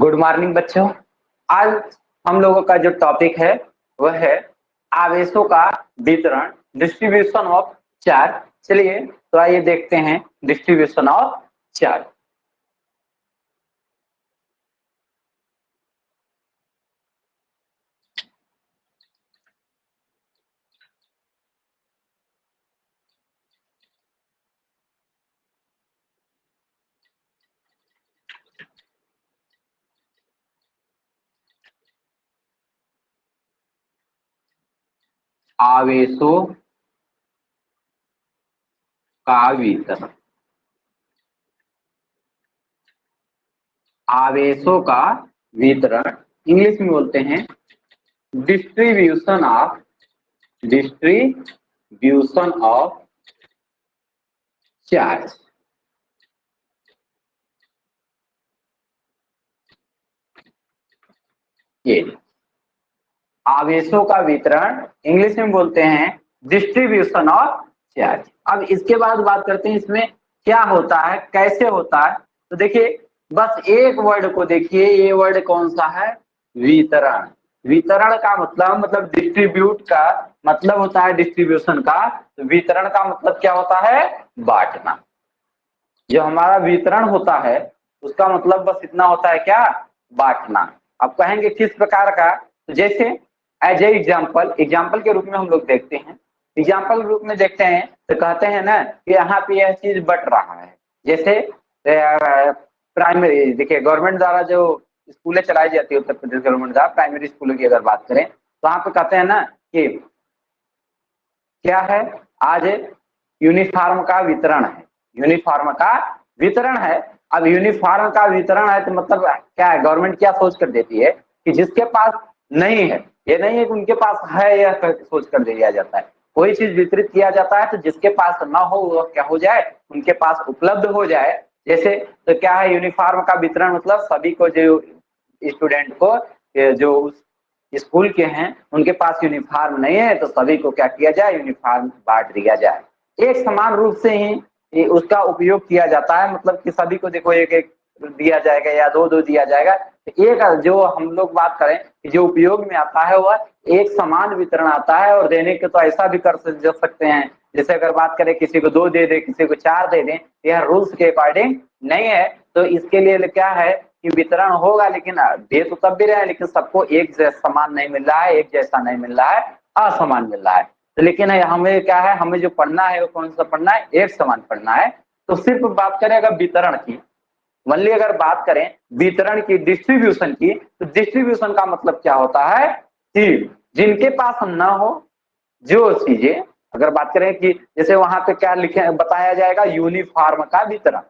Good morning बच्चों। आज हम लोगों का जो टॉपिक है वह है आवेशों का वितरण, डिस्ट्रीब्यूशन ऑफ चार्ज। चलिए तो आइए देखते हैं डिस्ट्रीब्यूशन ऑफ चार्ज। आवेशों का वितरण, आवेशों का वितरण इंग्लिश में बोलते हैं डिस्ट्रीब्यूशन ऑफ चार्ज। ये आवेशों का वितरण इंग्लिश में बोलते हैं डिस्ट्रीब्यूशन ऑफ चार्ज। अब इसके बाद बात करते हैं इसमें क्या होता है, कैसे होता है। तो देखिए बस एक वर्ड को देखिए, ये वर्ड कौन सा है, वितरण। वितरण का मतलब डिस्ट्रीब्यूट का मतलब होता है डिस्ट्रीब्यूशन का, तो वितरण का मतलब क्या होता है, बांटना। जो हमारा वितरण होता है उसका मतलब बस इतना होता है, क्या, बांटना। अब कहेंगे किस प्रकार का, तो जैसे एज ए एग्जाम्पल के रूप में हम लोग देखते हैं, एग्जाम्पल के रूप में देखते हैं तो कहते हैं ना कि यहाँ पे यह चीज बट रहा है। जैसे प्राइमरी, देखिए गवर्नमेंट द्वारा जो स्कूलें चलाई जाती है उत्तर प्रदेश गवर्नमेंट द्वारा, प्राइमरी स्कूलों की अगर बात करें तो वहां पे कहते हैं ना कि क्या है, आज यूनिफॉर्म का वितरण है, यूनिफॉर्म का वितरण है। अब यूनिफॉर्म का वितरण है तो मतलब क्या है, गवर्नमेंट क्या सोच कर देती है कि जिसके पास नहीं है, ये नहीं है कि उनके पास है, यह सोच कर दिया जाता है। कोई चीज वितरित किया जाता है तो जिसके पास ना हो वो क्या हो जाए, उनके पास उपलब्ध हो जाए। जैसे तो क्या है, यूनिफॉर्म का वितरण मतलब सभी को, जो स्टूडेंट को जो उस स्कूल के हैं उनके पास यूनिफॉर्म नहीं है तो सभी को क्या किया जाए, यूनिफॉर्म बांट दिया जाए। एक समान रूप से ही उसका उपयोग किया जाता है, मतलब कि सभी को देखो एक एक दिया जाएगा या दो दो दिया जाएगा। तो एक जो हम लोग बात करें कि जो उपयोग में आता है वह एक समान वितरण आता है। और देने के तो ऐसा भी कर सकते हैं, जैसे अगर बात करें किसी को 2 दे दे, किसी को 4 दे दें, यह रूल्स के अकॉर्डिंग नहीं है। तो इसके लिए क्या है कि वितरण होगा, लेकिन दे तो तब भी रहे, लेकिन सबको एक जैसा समान नहीं मिल रहा है, एक जैसा नहीं मिल रहा है, असमान मिल रहा है। तो लेकिन हमें क्या है, हमें जो पढ़ना है वो कौन सा पढ़ना है, एक समान पढ़ना है। तो सिर्फ बात करें अगर वितरण की, वनली अगर बात करें वितरण की, डिस्ट्रीब्यूशन की, तो डिस्ट्रीब्यूशन का मतलब क्या होता है कि जिनके पास न हो जो चीजें, अगर बात करें कि जैसे वहां पे क्या लिखे बताया जाएगा, यूनिफॉर्म का वितरण।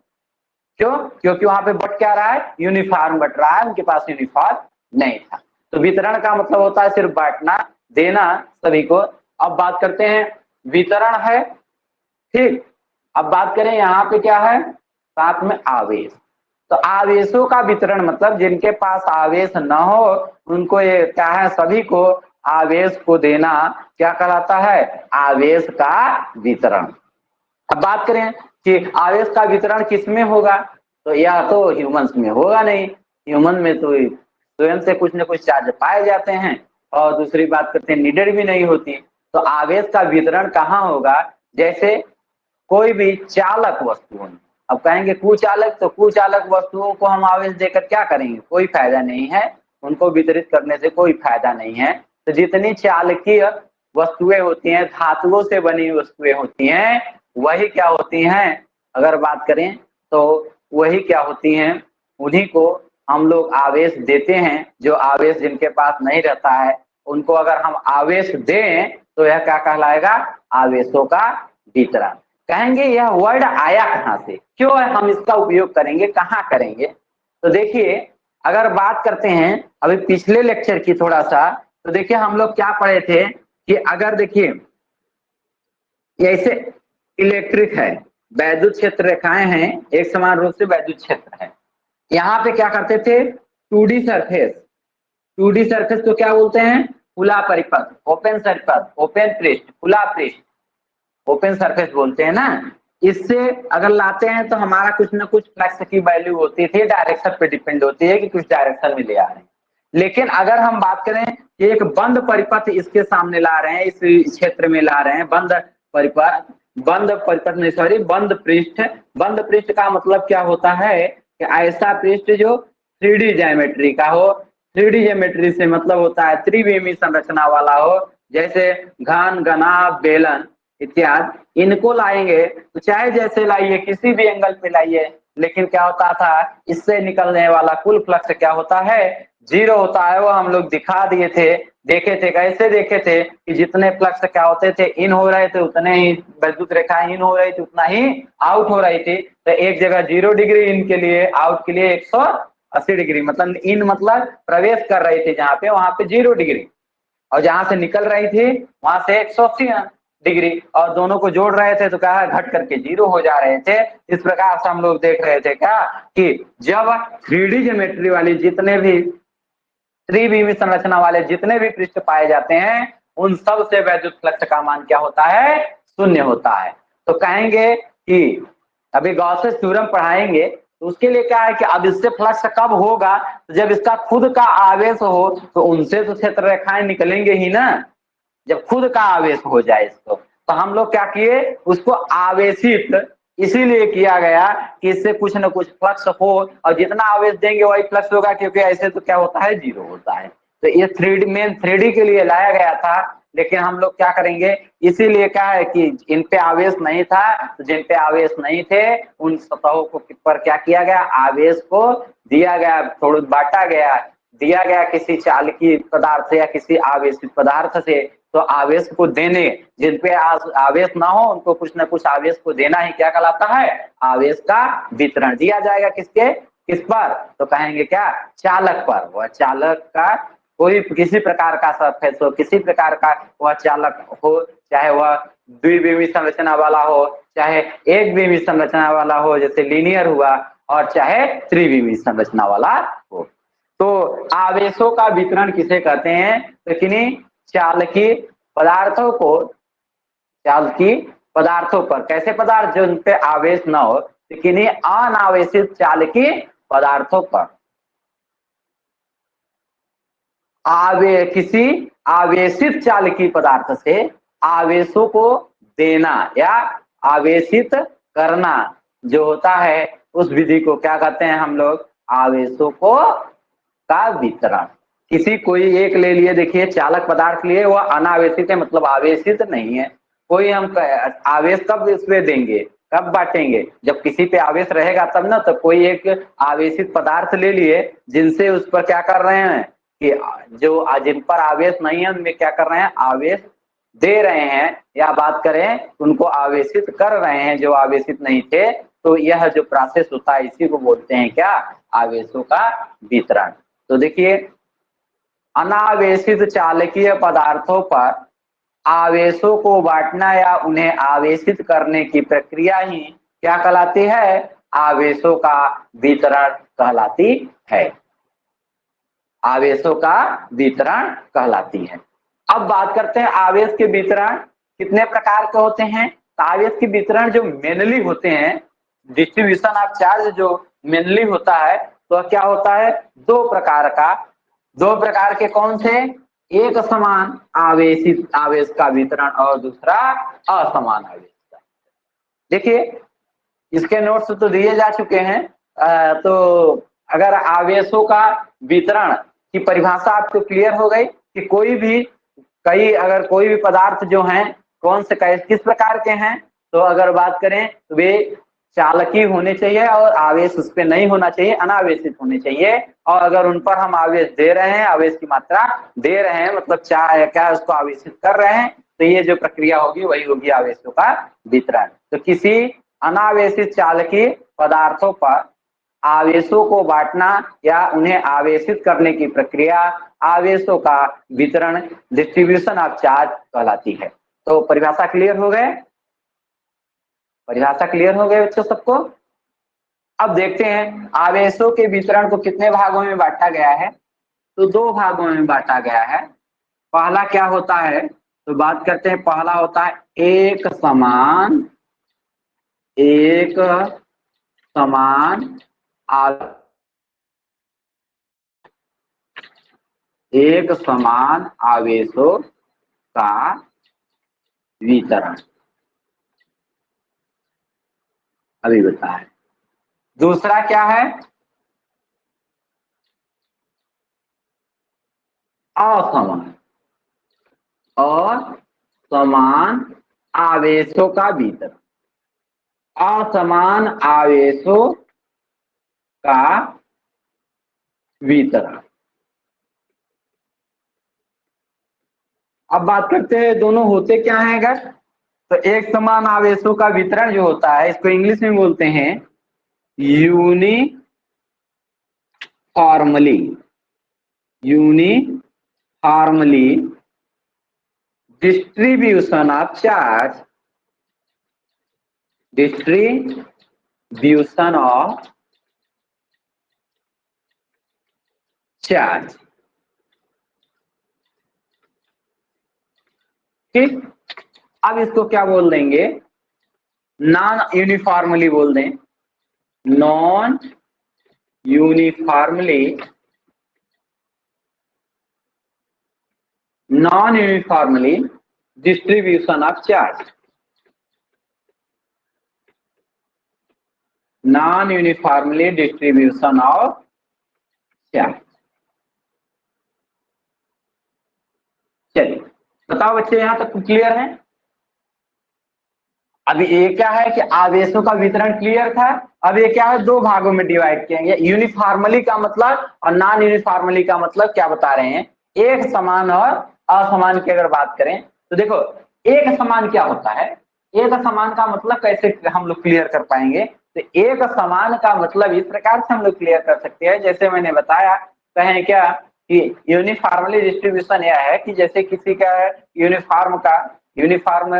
क्यों, क्योंकि वहां पे बट क्या रहा है, यूनिफॉर्म बट रहा है, उनके पास यूनिफॉर्म नहीं था। तो वितरण का मतलब होता है सिर्फ बांटना, देना सभी को। अब बात करते हैं वितरण है, ठीक। अब बात करें यहाँ पे क्या है, साथ में आवेश। तो आवेशों का वितरण मतलब जिनके पास आवेश न हो उनको ये क्या है, सभी को आवेश को देना क्या कहलाता है, आवेश का वितरण। अब बात करें कि आवेश का वितरण किसमें होगा, तो या तो ह्यूमंस में होगा नहीं, ह्यूमन में तो स्वयं से कुछ न कुछ चार्ज पाए जाते हैं, और दूसरी बात करते हैं नीडेड भी नहीं होती। तो आवेश का वितरण कहाँ होगा, जैसे कोई भी चालक वस्तुओं, अब कहेंगे कुचालक, तो कुचालक वस्तुओं को हम आवेश देकर क्या करेंगे, कोई फायदा नहीं है, उनको वितरित करने से कोई फायदा नहीं है। तो जितनी चालकीय वस्तुएं होती हैं, धातुओं से बनी वस्तुएं होती हैं, वही क्या होती हैं, अगर बात करें तो वही क्या होती हैं, उन्हीं को हम लोग आवेश देते हैं। जो आवेश जिनके पास नहीं रहता है उनको अगर हम आवेश दें तो यह क्या कहलाएगा, आवेशों का वितरण। कहेंगे यह वर्ड आया कहाँ से, क्यों है हम इसका उपयोग करेंगे, कहाँ करेंगे। तो देखिए अगर बात करते हैं अभी पिछले लेक्चर की थोड़ा सा, तो देखिए हम लोग क्या पढ़े थे कि अगर देखिए ऐसे इलेक्ट्रिक है, वैद्युत क्षेत्र रेखाएं हैं, एक समान रूप से वैद्युत क्षेत्र है। यहाँ पे क्या करते थे, 2D सरफेस, 2D सरफेस को क्या बोलते हैं, खुला परिपथ, ओपन सरफेस, ओपन पृष्ठ, खुला पृष्ठ, ओपन सरफेस बोलते हैं ना। इससे अगर लाते हैं तो हमारा कुछ ना कुछ फ्लक्स की वैल्यू होती थी, डायरेक्शन पे डिपेंड होती है कि कुछ डायरेक्शन में ले आ रहे हैं। लेकिन अगर हम बात करें कि एक बंद परिपथ इसके सामने ला रहे हैं, इस क्षेत्र में ला रहे हैं, बंद परिपथ नहीं, सॉरी, बंद पृष्ठ का मतलब क्या होता है कि ऐसा पृष्ठ जो 3D ज्योमेट्री का हो। 3D ज्योमेट्री से मतलब होता है त्रिविमीय संरचना वाला हो, जैसे घन, घना, बेलन इत्यादि। इनको लाएंगे तो चाहे जैसे लाइए, किसी भी एंगल पे लाइए, लेकिन क्या होता था, इससे निकलने वाला कुल फ्लक्स क्या होता है, 0 होता है। वो हम लोग दिखा दिए थे, देखे थे, कैसे देखे थे कि जितने फ्लक्स क्या होते थे, इन हो रहे थे उतने ही वैद्युत रेखाएं इन हो रही थी, उतना ही आउट हो रही थी। तो एक जगह 0 डिग्री इन के लिए, आउट के लिए 180 डिग्री, मतलब इन मतलब प्रवेश कर रही थी जहाँ पे, वहां पे 0 डिग्री, और जहां से निकल रही थी वहां से 180 डिग्री, और दोनों को जोड़ रहे थे तो क्या है, घट करके 0 हो जा रहे थे। इस प्रकार से हम लोग देख रहे थे क्या कि जब 3D ज्योमेट्री वाली जितने भी त्रिविमीय संरचना वाले जितने भी पृष्ठ पाए जाते हैं, उन सब से वैद्युत फ्लक्स का मान क्या होता है, 0 होता है। तो कहेंगे कि अभी गॉसेस थ्योरम पढ़ाएंगे तो उसके लिए क्या है कि अब इससे फ्लक्स कब होगा, तो जब इसका खुद का आवेश हो, तो उनसे तो क्षेत्र रेखाएं निकलेंगे ही ना, जब खुद का आवेश हो जाए इसको। तो हम लोग क्या किए, उसको आवेशित इसीलिए किया गया कि इससे कुछ न कुछ फ्लक्स हो, और जितना आवेश देंगे वही फ्लक्स होगा, क्योंकि ऐसे तो क्या होता है, 0 होता है। तो ये 3D के लिए लाया गया था। लेकिन हम लोग क्या करेंगे, इसीलिए क्या है कि इन पे आवेश नहीं था, तो जिन पे आवेश नहीं थे उन सतहों को पर क्या किया गया, आवेश को दिया गया, थोड़ा बांटा गया, दिया गया किसी चालकीय पदार्थ या किसी आवेशित पदार्थ से। तो आवेश को देने, जिन पे आवेश ना हो उनको कुछ ना कुछ आवेश को देना ही क्या कहलाता है, आवेश का वितरण दिया जाएगा। किस पर, तो कहेंगे क्या, चालक पर। वह चालक का कोई किसी प्रकार का सरफेस हो, किसी प्रकार का वह चालक हो, चाहे वह द्विविमीय संरचना वाला हो, चाहे एक विमीय संरचना वाला हो जैसे लीनियर हुआ, और चाहे त्रिविमीय संरचना वाला हो। तो आवेशों का वितरण किसे कहते हैं, तो किन्हीं चालकीय पदार्थों पर, कैसे पदार्थ जो उन पे आवेश न हो, तो किन्हीं अनावेशित चालकीय पदार्थों पर किसी आवेशित चालकीय पदार्थ से आवेशों को देना या आवेशित करना जो होता है, उस विधि को क्या कहते हैं हम लोग, आवेशों को का वितरण। किसी कोई एक ले लिए, देखिए चालक पदार्थ लिए, वह अनावेशित है, मतलब आवेशित नहीं है। कोई हम आवेश कब इसमें देंगे, कब बांटेंगे, जब किसी पे आवेश रहेगा तब ना। तो कोई एक आवेशित पदार्थ ले लिए जिनसे उस पर क्या कर रहे हैं कि जो जिन पर आवेश नहीं है उनमें क्या कर रहे हैं, आवेश दे रहे हैं, या बात करें उनको आवेशित कर रहे हैं जो आवेशित नहीं थे। तो यह जो प्रोसेस होता है इसी को बोलते हैं क्या, आवेशों का वितरण। तो देखिए, अनावेशित चालकीय पदार्थों पर आवेशों को बांटना या उन्हें आवेशित करने की प्रक्रिया ही क्या कहलाती है, आवेशों का वितरण कहलाती है, आवेशों का वितरण कहलाती है। अब बात करते हैं आवेश के वितरण कितने प्रकार के होते हैं। तो आवेश के वितरण जो मेनली होते हैं, डिस्ट्रीब्यूशन ऑफ चार्ज जो मेनली होता है, तो क्या होता है, दो प्रकार के कौन से, एक समान आवेशित आवेश का वितरण और दूसरा असमान आवेश का। देखिए इसके नोट्स तो दिए जा चुके हैं। तो अगर आवेशों का वितरण की परिभाषा आपको क्लियर हो गई कि अगर कोई भी पदार्थ जो हैं कौन से किस प्रकार के हैं, तो अगर बात करें तो वे चालकीय होने चाहिए और आवेश उस पर नहीं होना चाहिए, अनावेशित होने चाहिए। और अगर उन पर हम आवेश दे रहे हैं, आवेश की मात्रा दे रहे हैं, मतलब क्या उसको आवेशित कर रहे हैं, तो ये जो प्रक्रिया होगी वही होगी आवेशों का वितरण। तो किसी अनावेशित चालकीय पदार्थों पर आवेशों को बांटना या उन्हें आवेशित करने की प्रक्रिया आवेशों का वितरण, डिस्ट्रीब्यूशन ऑफ चार्ज कहलाती है। तो परिभाषा क्लियर हो गए, बच्चों सबको। अब देखते हैं आवेशों के वितरण को कितने भागों में बांटा गया है। तो दो भागों में बांटा गया है। पहला क्या होता है, तो बात करते हैं, पहला होता है एक समान एक समान एक समान आवेशों का वितरण। अभी बताएं। दूसरा क्या है? असमान और समान आवेशों का वितरण। असमान आवेशों का वितरण। अब बात करते हैं दोनों होते क्या हैं अगर। तो एक समान आवेशों का वितरण जो होता है इसको इंग्लिश में बोलते हैं यूनिफॉर्मली डिस्ट्रीब्यूशन ऑफ चार्ज ठीक। अब इसको क्या बोल देंगे? नॉन यूनिफॉर्मली बोल दें। Non uniformly distribution of charge. Non uniformly distribution of charge. चलिए बताओ बच्चे, यहां तक क्लियर है? अभी ये क्या है कि आवेशों का वितरण क्लियर था। अब ये क्या है, दो भागों में डिवाइड किएंगे। यूनिफॉर्मली का मतलब और नॉन यूनिफॉर्मली का मतलब क्या बता रहे हैं। एक समान और असमान की अगर बात करें तो देखो, एक समान क्या होता है? एक समान का मतलब कैसे हम लोग क्लियर कर पाएंगे? तो एक समान का मतलब इस प्रकार से हम लोग क्लियर कर सकते हैं, जैसे मैंने बताया। कहें क्या कि यूनिफॉर्मली डिस्ट्रीब्यूशन यह है कि जैसे किसी का यूनिफॉर्म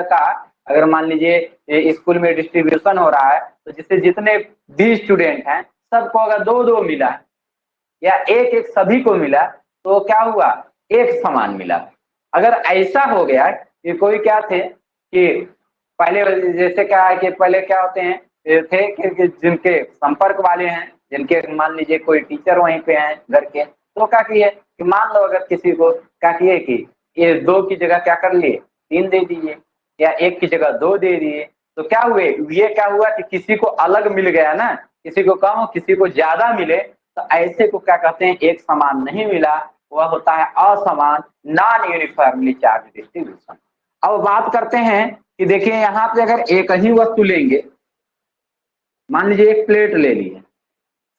का अगर मान लीजिए स्कूल में डिस्ट्रीब्यूशन हो रहा है, तो जिससे जितने भी स्टूडेंट हैं सबको अगर दो दो मिला या एक एक सभी को मिला तो क्या हुआ? एक समान मिला। अगर ऐसा हो गया कि कोई क्या थे कि पहले जैसे क्या है कि पहले क्या होते हैं थे कि जिनके संपर्क वाले हैं, जिनके मान लीजिए कोई टीचर वहीं पे हैं घर के, तो क्या किए कि मान लो अगर किसी को क्या किए कि ये दो की जगह क्या कर लिए, तीन दे दीजिए, या एक की जगह दो दे दिए। तो क्या हुए, ये क्या हुआ कि किसी को अलग मिल गया ना, किसी को कम किसी को ज्यादा मिले, तो ऐसे को क्या कहते हैं? एक समान नहीं मिला, वह होता है असमान, नॉन यूनिफॉर्मली चार्ज डिस्ट्रीब्यूशन। अब बात करते हैं कि देखिए यहाँ पे अगर एक ही वस्तु लेंगे, मान लीजिए एक प्लेट ले लिए,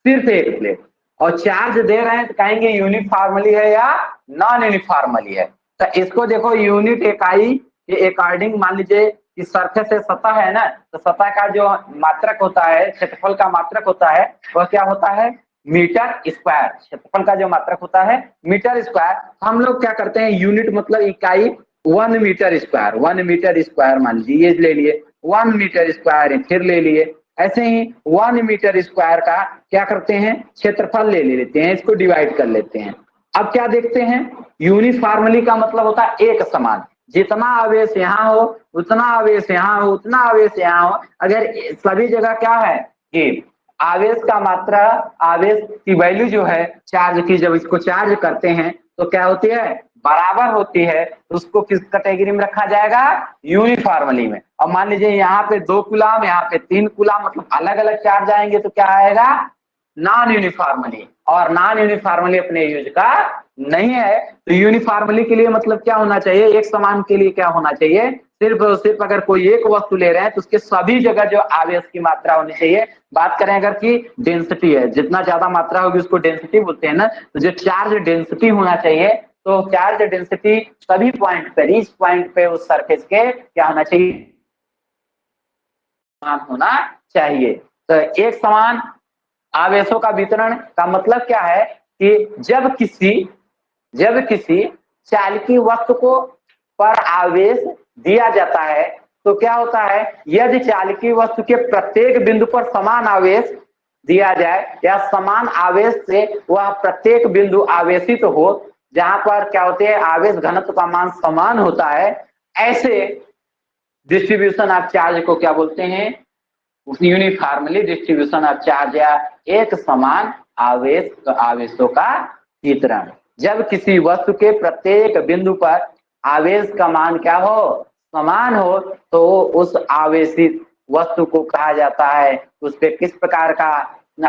सिर्फ एक प्लेट, और चार्ज दे रहे हैं तो कहेंगे यूनिफॉर्मली है या नॉन यूनिफॉर्मली है। तो इसको देखो यूनिट इकाई के अकॉर्डिंग मान लीजिए कि सरफेस से सतह है ना, तो सतह का जो मात्रक होता है, क्षेत्रफल का मात्रक होता है, वह क्या होता है? Metre square. क्षेत्रफल का जो मात्रक होता है मीटर स्क्वायर। हम लोग क्या करते हैं, यूनिट मतलब इकाई 1 मीटर स्क्वायर। 1 मीटर स्क्वायर मान लीजिए, ये ले लिए 1 मीटर स्क्वायर, फिर ले लिए ऐसे ही 1 मीटर स्क्वायर का क्या करते हैं? क्षेत्रफल ले लेते हैं, इसको डिवाइड कर लेते हैं। अब क्या देखते हैं, यूनिफॉर्मली का मतलब होता है एक समान। जितना आवेश यहाँ हो उतना आवेश यहाँ हो, उतना आवेश यहाँ हो। अगर सभी जगह क्या है कि आवेश का मात्रा, आवेश की वैल्यू जो है चार्ज की, जब इसको चार्ज करते हैं तो क्या होती है? बराबर होती है। तो उसको किस कैटेगरी में रखा जाएगा? यूनिफॉर्मली में। और मान लीजिए यहाँ पे 2 कूलम, यहाँ पे 3 कूलम, मतलब अलग अलग चार्ज आएंगे तो क्या आएगा? Non uniformly. और नॉन यूनिफॉर्मली अपने यूज का नहीं है। तो यूनिफॉर्मली के लिए मतलब क्या होना चाहिए? एक समान के लिए क्या होना चाहिए? सिर्फ और सिर्फ अगर कोई एक वस्तु ले रहे हैं तो उसके सभी जगह जो आवेश की मात्रा होनी चाहिए, बात करें अगर की डेंसिटी है, जितना ज्यादा मात्रा होगी उसको डेंसिटी बोलते हैं ना, तो जो चार्ज डेंसिटी होना चाहिए, तो चार्ज डेंसिटी सभी पॉइंट पे, इस पॉइंट पे उस सरफेस के क्या होना चाहिए? होना चाहिए। तो एक समान आवेशों का वितरण का मतलब क्या है कि जब किसी चालकी वस्तु को पर आवेश दिया जाता है तो क्या होता है? यदि चालकी वस्तु के प्रत्येक बिंदु पर समान आवेश दिया जाए या समान आवेश से वह प्रत्येक बिंदु आवेशित तो हो, जहां पर क्या होते हैं? आवेश घनत्व का मान समान होता है, ऐसे डिस्ट्रीब्यूशन ऑफ चार्ज को क्या बोलते हैं? यूनिफॉर्मली डिस्ट्रीब्यूशन ऑफ चार्ज या एक समान आवेशों का वितरण। जब किसी वस्तु के प्रत्येक बिंदु पर आवेश का मान क्या हो, समान हो, तो उस आवेशित वस्तु को कहा जाता है उस पे किस प्रकार का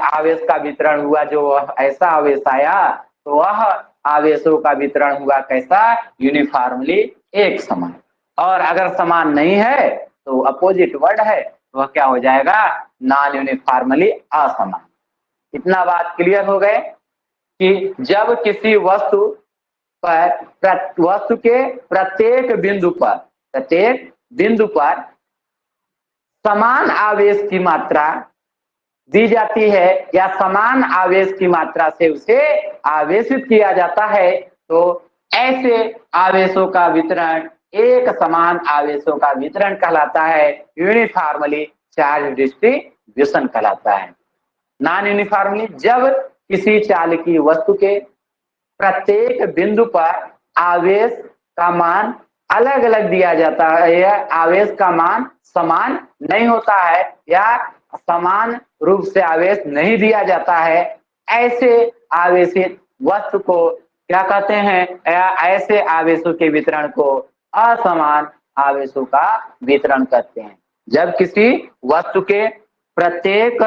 आवेश का वितरण हुआ, जो ऐसा आवेश आया तो वह आवेशों का वितरण हुआ कैसा, यूनिफॉर्मली एक समान। और अगर समान नहीं है तो अपोजिट वर्ड है, तो वह क्या हो जाएगा, नॉन यूनिफॉर्मली असमान। इतना बात क्लियर हो गए कि जब किसी वस्तु के प्रत्येक बिंदु पर समान आवेश की मात्रा दी जाती है या समान आवेश की मात्रा से उसे आवेशित किया जाता है, तो ऐसे आवेशों का वितरण एक समान आवेशों का वितरण कहलाता है, यूनिफॉर्मली चार्ज डिस्ट्रीब्यूशन कहलाता है। नॉन यूनिफॉर्मली जब किसी चालकीय वस्तु के प्रत्येक बिंदु पर आवेश का मान अलग अलग दिया जाता है या आवेश का मान समान नहीं होता है या समान रूप से आवेश नहीं दिया जाता है, ऐसे आवेशित वस्तु को क्या कहते हैं, या ऐसे आवेशों के वितरण को असमान आवेशों का वितरण कहते हैं। जब किसी वस्तु के प्रत्येक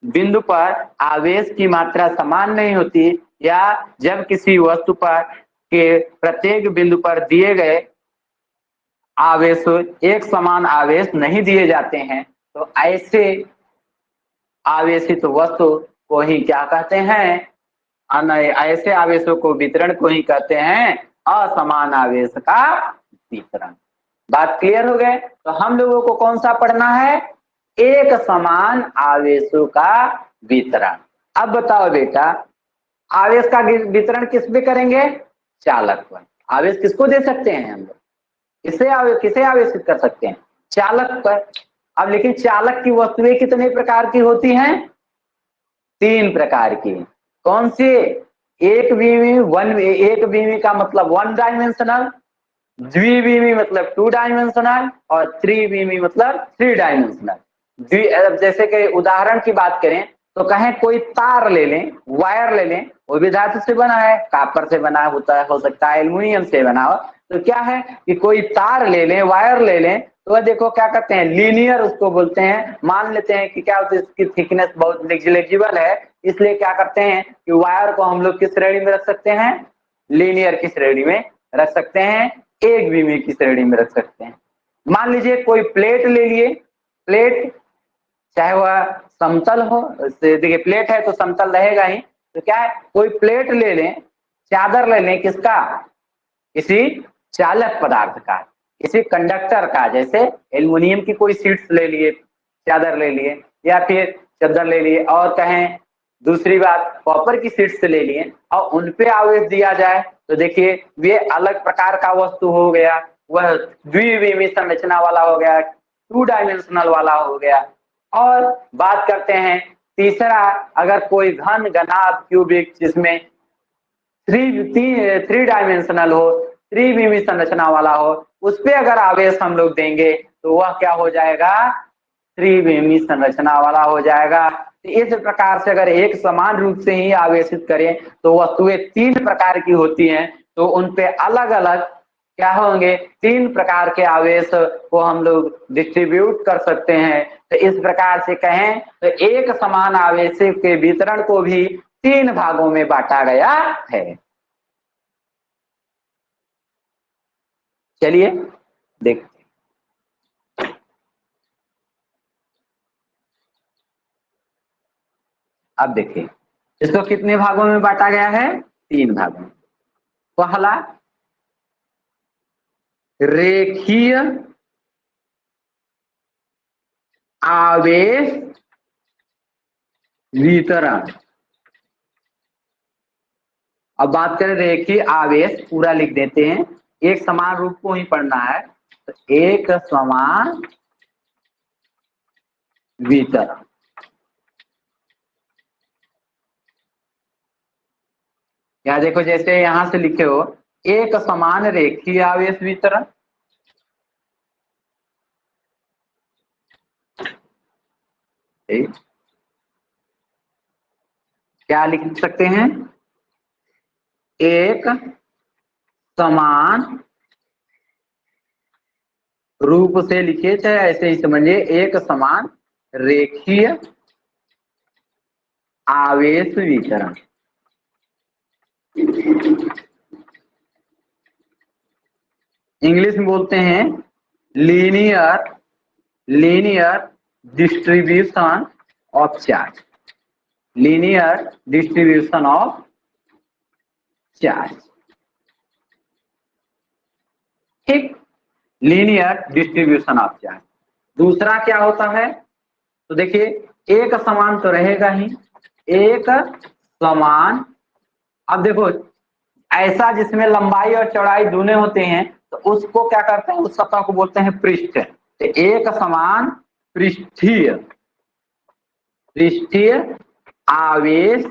बिंदु पर आवेश की मात्रा समान नहीं होती या जब किसी वस्तु पर के प्रत्येक बिंदु पर दिए गए आवेश एक समान आवेश नहीं दिए जाते हैं, तो ऐसे आवेशित वस्तु को ही क्या कहते हैं, ऐसे आवेशों को वितरण को ही कहते हैं असमान आवेश का वितरण। बात क्लियर हो गए। तो हम लोगों को कौन सा पढ़ना है, एक समान आवेशों का वितरण। अब बताओ बेटा, आवेश का वितरण किस पे करेंगे, चालक पर। आवेश किसको दे सकते हैं हम लोग, किसे आवेशित कर सकते हैं, चालक पर। अब लेकिन चालक की वस्तुएं कितने प्रकार की होती हैं, 3 प्रकार की। कौन सी, एक बीमी का मतलब 1 डायमेंशनल, द्विबीमी मतलब 2 डायमेंशनल और त्रिबीमी मतलब 3 डायमेंशनल। जैसे कि उदाहरण की बात करें तो कहें कोई तार ले लें, वायर ले लें, वो भी धातु से बना है, कापर से बना होता है, हो सकता है एल्युमिनियम से बना हो। तो क्या है कि कोई तार ले लें, वायर ले लें, तो वह देखो क्या कहते हैं, लीनियर उसको बोलते हैं। मान लेते हैं कि क्या होता है, इसकी थिकनेस बहुत नेग्लिजिबल है, इसलिए क्या करते हैं कि वायर को हम लोग किस श्रेणी में रख सकते हैं, लीनियर की श्रेणी में रख सकते हैं, एक बीमी की श्रेणी में रख सकते हैं। मान लीजिए कोई प्लेट ले लिए, प्लेट चाहे वह समतल हो, देखिए प्लेट है तो समतल रहेगा ही, तो क्या है कोई प्लेट ले लें, चादर ले लें, किसका, किसी चालक पदार्थ का, किसी कंडक्टर का, जैसे एल्युमिनियम की कोई शीट्स ले लिए, चादर ले लिए या फिर चादर ले लिए, और कहें दूसरी बात कॉपर की शीट्स ले लिए और उनपे आवेश दिया जाए, तो देखिए वे अलग प्रकार का वस्तु हो गया, वह द्विविमीय संरचना वाला हो गया, 2 डायमेंशनल वाला हो गया। और बात करते हैं तीसरा, अगर कोई घन घनाभ क्यूबिक जिसमें 3 डायमेंशनल हो, त्रिविमीय संरचना वाला हो, उस पे अगर आवेश हम लोग देंगे तो वह क्या हो जाएगा, त्रिविमीय संरचना वाला हो जाएगा। तो इस प्रकार से अगर एक समान रूप से ही आवेशित करें तो वस्तुएं 3 प्रकार की होती हैं, तो उन पे अलग अलग क्या होंगे, 3 प्रकार के आवेश को हम लोग डिस्ट्रीब्यूट कर सकते हैं। तो इस प्रकार से कहें तो एक समान आवेश के वितरण को भी 3 भागों में बांटा गया है। चलिए देखते, अब देखिए इसको कितने भागों में बांटा गया है, 3 भागों में। पहला रेखीय आवेश वितरण। अब बात करें रेखीय आवेश, पूरा लिख देते हैं, एक समान रूप को ही पढ़ना है, तो एक समान वितरण। या देखो जैसे यहां से लिखे हो, एक समान रेखीय आवेश वितरण, ठीक, क्या लिख सकते हैं, एक समान रूप से लिखे, चाहे ऐसे ही समझिए, एक समान रेखीय आवेश वितरण। इंग्लिश में बोलते हैं linear distribution of charge, linear distribution of charge. ठीक, लीनियर डिस्ट्रीब्यूशन ऑफ चार्ज। दूसरा क्या होता है, तो देखिए एक समान तो रहेगा ही, एक समान, अब देखो ऐसा जिसमें लंबाई और चौड़ाई दोनों होते हैं तो उसको क्या करते हैं, उस सतह को बोलते हैं पृष्ठ। तो एक समान पृष्ठीय आवेश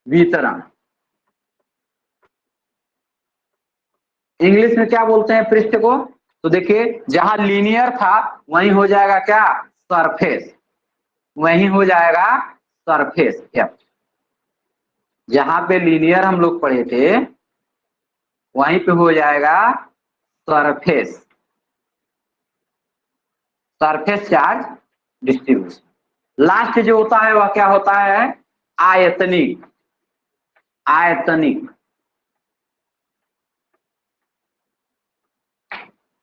वितरण। इंग्लिश में क्या बोलते हैं पृष्ठ को, तो देखिए जहां लीनियर था वहीं हो जाएगा क्या, सरफेस, वहीं हो जाएगा सरफेस। जहां पे लीनियर हम लोग पढ़े थे वहीं पे हो जाएगा surface, surface charge distribution. Last जो होता है वह क्या होता है, आयतनिक, आयतनिक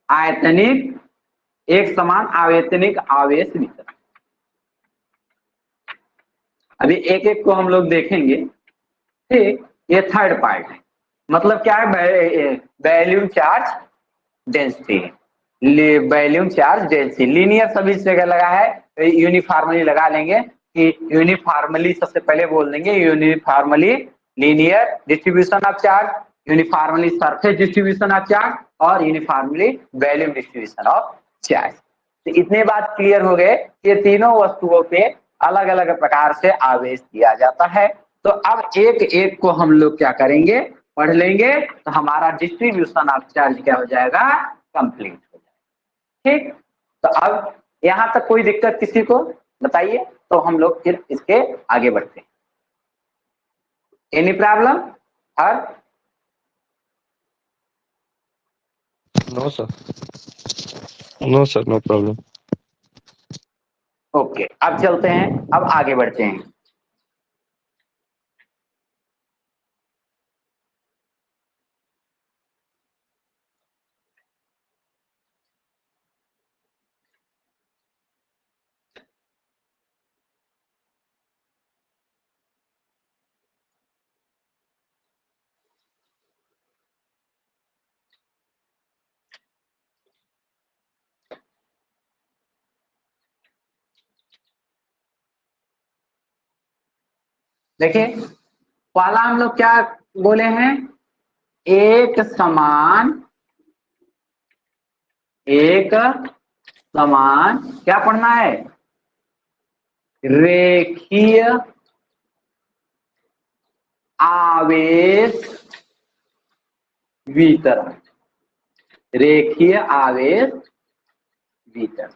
आयतनिक एक समान आयतनिक आवेश वितरण। अभी एक एक को हम लोग देखेंगे। ठीक, ये थर्ड पार्ट है, मतलब क्या है, volume charge density, volume charge density. Linear सभी जगह लगा है, यूनिफॉर्मली लगा लेंगे कि यूनिफॉर्मली सबसे पहले बोल देंगे, uniformly linear distribution of charge, uniformly surface distribution of charge और uniformly volume distribution of charge. तो इतने बात क्लियर हो गए कि तीनों वस्तुओं पे अलग अलग प्रकार से आवेश दिया जाता है। तो अब एक एक को हम लोग क्या करेंगे, पढ़ लेंगे, तो हमारा डिस्ट्रीब्यूशन ऑफ चार्ज क्या हो जाएगा, कंप्लीट हो जाएगा। ठीक, तो अब यहां तक कोई दिक्कत किसी को बताइए, तो हम लोग फिर इसके आगे बढ़ते हैं। Any problem? हर no sir, no sir, no problem. Okay, अब चलते हैं, अब आगे बढ़ते हैं। देखिए पहला हम लोग क्या बोले हैं, एक समान क्या पढ़ना है, रेखीय आवेश वितरण, रेखीय आवेश वितरण।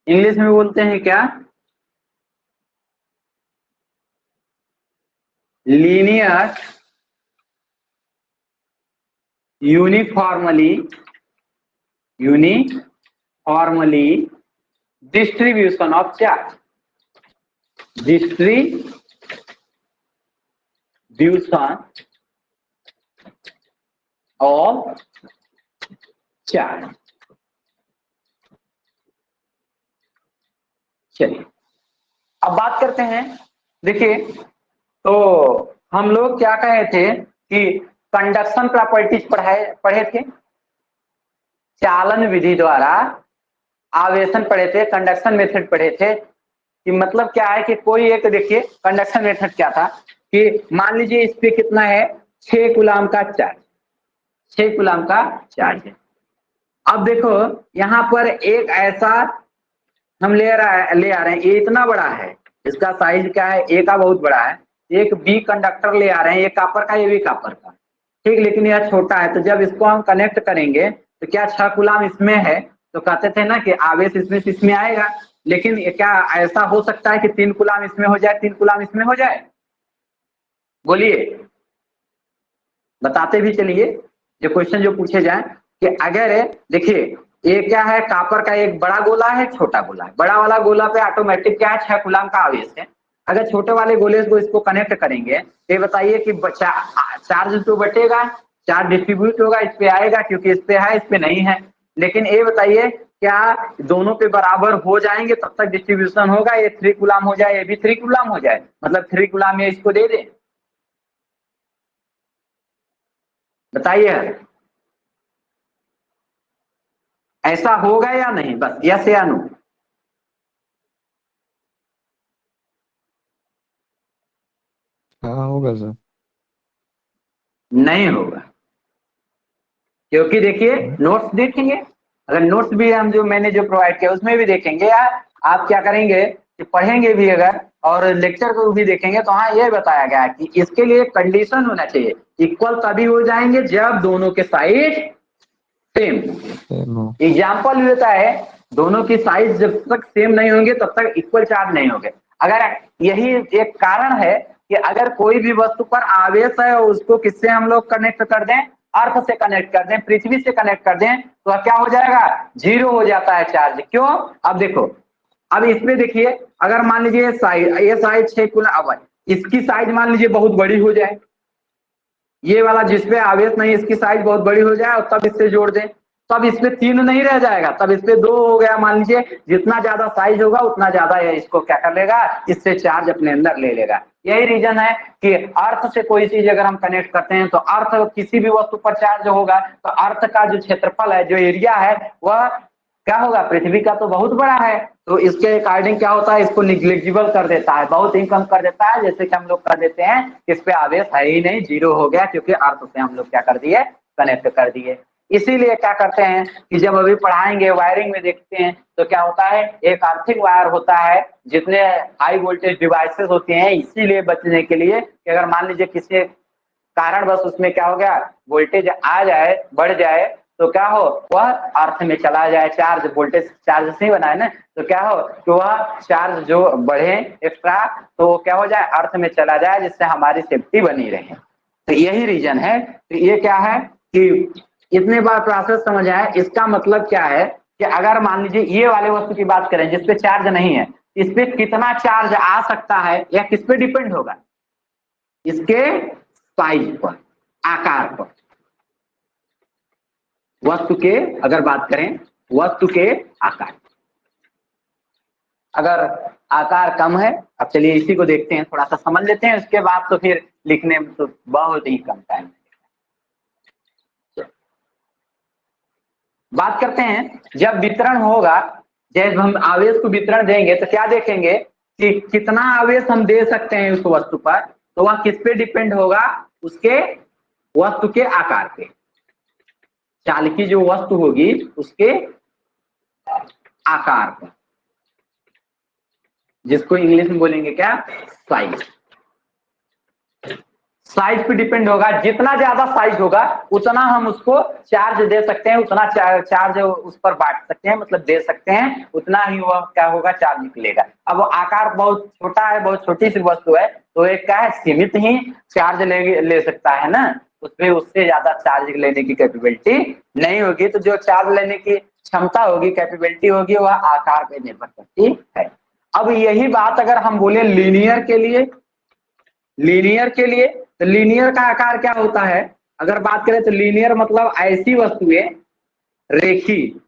इंग्लिश में बोलते हैं क्या, linear uniformly distribution of charge, distribution of charge. चलिए अब बात करते हैं। देखिए तो हम लोग क्या कहे थे कि कंडक्शन प्रॉपर्टीज पढ़े थे, चालन विधि द्वारा आवेशन पढ़े थे, कंडक्शन मेथड पढ़े थे। कि मतलब क्या है कि कोई एक, देखिए कंडक्शन मेथड क्या था कि मान लीजिए इस पे कितना है, 6 कूलम का चार्ज, 6 कूलम का चार्ज है। अब देखो यहाँ पर एक ऐसा हम ले आ रहे हैं, ये इतना बड़ा है, इसका साइज क्या है, ए का बहुत बड़ा है, एक बी कंडक्टर ले आ रहे हैं, ये कॉपर का, ये भी कॉपर का, ठीक, लेकिन यह छोटा है। तो जब इसको हम कनेक्ट करेंगे तो क्या 6 कूलम इसमें है, तो कहते थे ना कि आवेश इसमें से इसमें आएगा, लेकिन क्या ऐसा हो सकता है कि 3 कूलाम इसमें हो जाए 3 कूलाम इसमें हो जाए? बोलिए, बताते भी चलिए। जो क्वेश्चन जो पूछे जाए कि अगर देखिए ये क्या है, कापर का एक बड़ा गोला है छोटा गोला है, बड़ा वाला गोला पे ऑटोमेटिक क्या है 6 कूलाम का आवेश है। अगर छोटे वाले गोले को इसको कनेक्ट करेंगे तो ये बताइए कि चार्ज तो बटेगा, चार्ज डिस्ट्रीब्यूट होगा, इस पे आएगा क्योंकि इस पे है इस पे नहीं है। लेकिन ये बताइए क्या दोनों पे बराबर हो जाएंगे तब तक डिस्ट्रीब्यूशन होगा? ये 3 कूलाम हो जाए ये भी 3 कूलाम हो जाए, मतलब 3 कूलाम ये इसको दे दे, बताइए ऐसा होगा या नहीं? बस यस या नो। हाँ होगा सर। नहीं होगा, क्योंकि देखिए नोट्स देखेंगे, अगर नोट्स भी हम जो मैंने जो प्रोवाइड किया उसमें भी देखेंगे यार, आप क्या करेंगे कि पढ़ेंगे भी अगर और लेक्चर को भी देखेंगे तो हाँ ये बताया गया है कि इसके लिए कंडीशन होना चाहिए, इक्वल तभी हो जाएंगे जब दोनों के साइज सेम। एग्जाम्पल देता है दोनों की साइज जब तक सेम नहीं होंगे तब तक इक्वल चार्ज नहीं होंगे। अगर यही एक कारण है कि अगर कोई भी वस्तु पर आवेश है और उसको किससे हम लोग कनेक्ट कर दें, अर्थ से कनेक्ट कर दें, पृथ्वी से कनेक्ट कर दें, तो क्या हो जाएगा? 0 हो जाता है चार्ज। क्यों? अब देखो, अब इसमें देखिए अगर मान लीजिए ये साइज 6 कूलम, अब इसकी साइज मान लीजिए बहुत बड़ी हो जाए, ये वाला जिसपे आवेश नहीं इसकी साइज बहुत बड़ी हो जाए और तब इससे जोड़ दें, तब इसपे 3 नहीं रह जाएगा, तब इसपे 2 हो गया। मान लीजिए जितना ज्यादा साइज होगा उतना ज्यादा ये इसको क्या कर लेगा, इससे चार्ज अपने अंदर ले लेगा। यही रीजन है कि अर्थ से कोई चीज अगर हम कनेक्ट करते हैं तो अर्थ किसी भी वस्तु पर चार्ज होगा तो अर्थ का जो क्षेत्रफल है, जो एरिया है, वह क्या होगा? पृथ्वी का तो बहुत बड़ा है, तो इसके अकॉर्डिंग क्या होता है, इसको निग्लेक्जिबल कर देता है, बहुत ही कम कर देता है, जैसे कि हम लोग कर देते हैं इस पे आवेश है ही नहीं, 0 हो गया, क्योंकि अर्थ से हम लोग क्या कर दिए, कनेक्ट कर दिए। इसीलिए क्या करते हैं कि जब अभी पढ़ाएंगे वायरिंग में देखते हैं तो क्या होता है, एक आर्थिक वायर होता है, जितने हाई वोल्टेज डिवाइसेस होते हैं, इसीलिए बचने के लिए कि अगर मान लीजिए किसी कारण बस उसमें क्या हो गया, वोल्टेज आ जाए, बढ़ जाए, तो क्या हो, वह अर्थ में चला जाए, चार्ज वोल्टेज चार्ज से बना है ना, तो क्या हो कि वह चार्ज जो बढ़े एक्स्ट्रा तो क्या हो जाए, अर्थ में चला जाए, जिससे हमारी सेफ्टी बनी रहे। तो यही रीजन है। तो ये क्या है कि इतने बार प्रोसेस समझ आए, इसका मतलब क्या है कि अगर मान लीजिए ये वाले वस्तु की बात करें जिसपे चार्ज नहीं है, इस पे कितना चार्ज आ सकता है या किस पे डिपेंड होगा? इसके साइज पर, आकार पर। वस्तु के अगर बात करें, वस्तु के आकार, अगर आकार कम है, अब चलिए इसी को देखते हैं, थोड़ा सा समझ लेते हैं, उसके बाद तो फिर लिखने में तो बहुत ही कम टाइम। बात करते हैं जब वितरण होगा, जब हम आवेश को वितरण देंगे तो क्या देखेंगे कि कितना आवेश हम दे सकते हैं उस वस्तु पर, तो वह किस पे डिपेंड होगा? उसके वस्तु के आकार पे। चालकी जो वस्तु होगी उसके आकार पर, जिसको इंग्लिश में बोलेंगे क्या, साइज। साइज पे डिपेंड होगा, जितना ज्यादा साइज होगा उतना हम उसको चार्ज दे सकते हैं, उतना चार्ज उस पर बांट सकते हैं, मतलब दे सकते हैं, उतना ही वह क्या होगा, चार्ज निकलेगा। अब आकार बहुत छोटा है, बहुत छोटी सी वस्तु है, तो एक क्या है, सीमित ही चार्ज ले सकता है ना, उसमें उससे ज्यादा चार्ज लेने की कैपेबिलिटी नहीं होगी। तो जो चार्ज लेने की क्षमता होगी, कैपेबिलिटी होगी, वह आकार पे निर्भर करती है। अब यही बात अगर हम बोले लीनियर के लिए, लीनियर के लिए, तो लीनियर का आकार क्या होता है? अगर बात करें तो लीनियर मतलब ऐसी वस्तुएं, रेखी,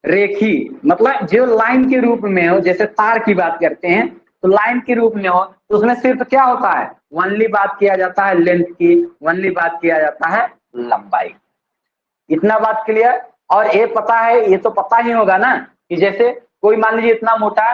रेखी मतलब जो लाइन के रूप में हो, जैसे तार की बात करते हैं तो लाइन के रूप में हो, तो उसमें सिर्फ क्या होता है, ओनली बात किया जाता है लेंथ की, ओनली बात किया जाता है लंबाई। इतना बात क्लियर? और ये पता है, ये तो पता ही होगा ना कि जैसे कोई मान लीजिए इतना मोटा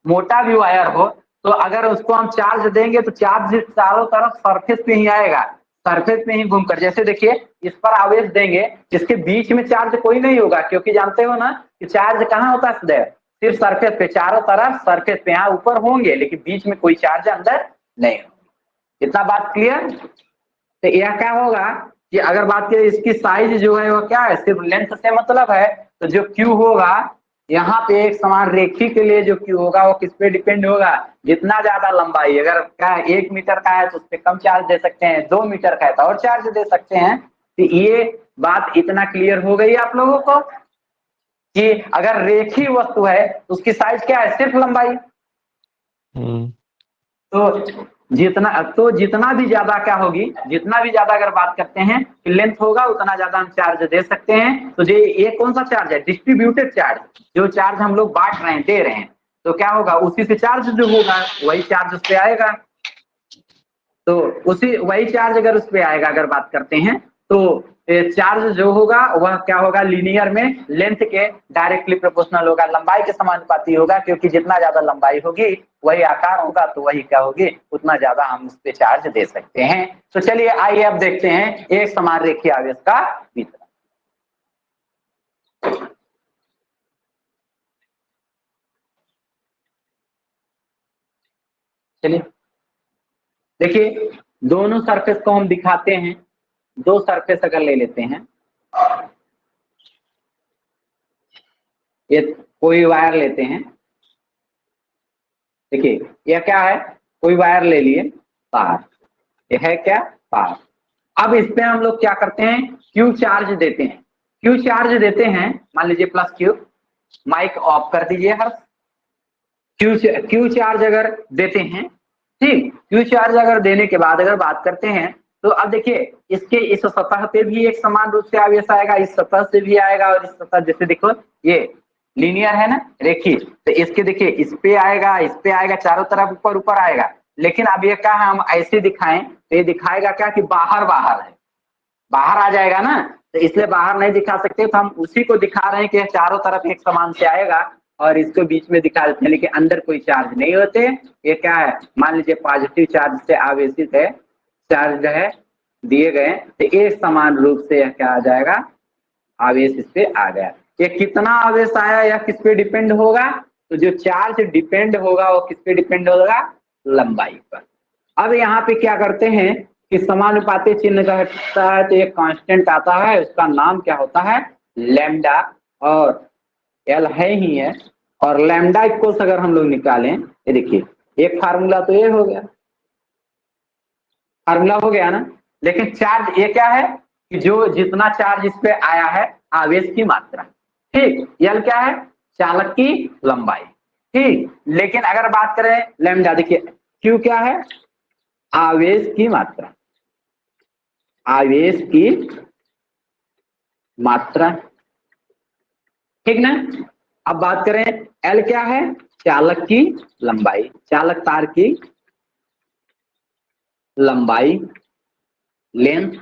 मोटा भी वायर हो, तो अगर उसको हम चार्ज देंगे तो चार्ज चारों तरफ सरफेस पे ही आएगा, सरफेस पे ही घूमकर। जैसे देखिए इस पर आवेश देंगे, इसके बीच में चार्ज कोई नहीं होगा, क्योंकि जानते हो ना कि चार्ज कहाँ होता है सदैव, सिर्फ सरफेस पे, चारों तरफ सरफेस पे, यहाँ ऊपर होंगे लेकिन बीच में कोई चार्ज अंदर नहीं होगा। इतना बात क्लियर? तो यह क्या होगा कि अगर बात करें इसकी साइज जो है वो क्या है, सिर्फ लेंथ से मतलब है, तो जो Q होगा यहाँ पे एक समान रेखी के लिए जो Q होगा वो किस पे डिपेंड होगा, जितना ज्यादा लंबाई, अगर क्या है 1 मीटर का है तो उस पर कम चार्ज दे सकते हैं, 2 मीटर का है तो और चार्ज दे सकते हैं। तो ये बात इतना क्लियर हो गई आप लोगों को कि अगर रेखी वस्तु है तो उसकी साइज क्या है, सिर्फ लंबाई। तो जितना भी ज्यादा क्या होगी, जितना भी ज्यादा अगर बात करते हैं कि लेंथ होगा उतना ज्यादा हम चार्ज दे सकते हैं। तो ये कौन सा चार्ज है, डिस्ट्रीब्यूटेड चार्ज, जो चार्ज हम लोग बांट रहे हैं, दे रहे हैं, तो क्या होगा उसी से चार्ज जो होगा वही चार्ज उस पर आएगा। तो उसी वही चार्ज अगर उस पर आएगा, अगर बात करते हैं तो चार्ज जो होगा वह क्या होगा, लीनियर में लेंथ के डायरेक्टली प्रोपोर्शनल होगा, लंबाई के समानुपाती होगा, क्योंकि जितना ज्यादा लंबाई होगी वही आकार होगा, तो वही क्या होगी, उतना ज्यादा हम उस पर चार्ज दे सकते हैं। तो चलिए आइए अब देखते हैं एक समान रेखीय आवेश का वितरण। चलिए देखिए, दोनों सरफेस को हम दिखाते हैं। दो सरफेस अगर ले लेते हैं, ये कोई वायर लेते हैं, देखिए यह क्या है, कोई वायर ले लिए, तार, यह है क्या, तार। अब इस पे हम लोग क्या करते हैं, क्यू चार्ज देते हैं। क्यू चार्ज देते हैं, मान लीजिए प्लस क्यू, माइक ऑफ कर दीजिए हर। क्यू चार्ज अगर देते हैं, ठीक, क्यू चार्ज अगर देने के बाद अगर बात करते हैं, तो अब देखिए इसके इस सतह पे भी एक समान रूप से आवेश आएगा, इस सतह से भी आएगा, और इस सतह, जैसे देखो ये लीनियर है ना, रेखीय, तो इसके देखिए इस पे आएगा, चारों तरफ ऊपर ऊपर आएगा। लेकिन अब ये क्या है, हम ऐसे दिखाएं तो ये दिखाएगा क्या कि बाहर बाहर है, बाहर आ जाएगा ना, तो इसलिए बाहर नहीं दिखा सकते, तो हम उसी को दिखा रहे हैं कि चारों तरफ एक समान से आएगा, और इसको बीच में दिखा देते हैं, लेकिन अंदर कोई चार्ज नहीं होते। ये क्या है, मान लीजिए पॉजिटिव चार्ज से आवेशित है, चार्ज है दिए गए, तो एक समान रूप से यह क्या आ जाएगा, आवेश इस पे आ गया। ये कितना आवेश आया यह किस पे डिपेंड होगा, तो जो चार्ज डिपेंड होगा वो किस पे डिपेंड होगा, लंबाई पर। अब यहाँ पे क्या करते हैं कि समानुपाती चिन्ह का हटता है, तो एक कांस्टेंट आता है, उसका नाम क्या होता है, लैम्डा, और एल है ही है, और लैम्डा इक्वल्स अगर हम लोग निकालें, ये देखिए एक फार्मूला तो ये हो गया, फार्मूला हो गया ना। लेकिन चार्ज ये क्या है कि जो जितना चार्ज इस पे आया है, आवेश की मात्रा, ठीक, यल क्या है, चालक की लंबाई, ठीक। लेकिन अगर बात करें लैम्डा, देखिए क्यू क्या है, आवेश की मात्रा, आवेश की मात्रा, ठीक ना। अब बात करें एल क्या है, चालक की लंबाई, चालक तार की लंबाई, लेंथ।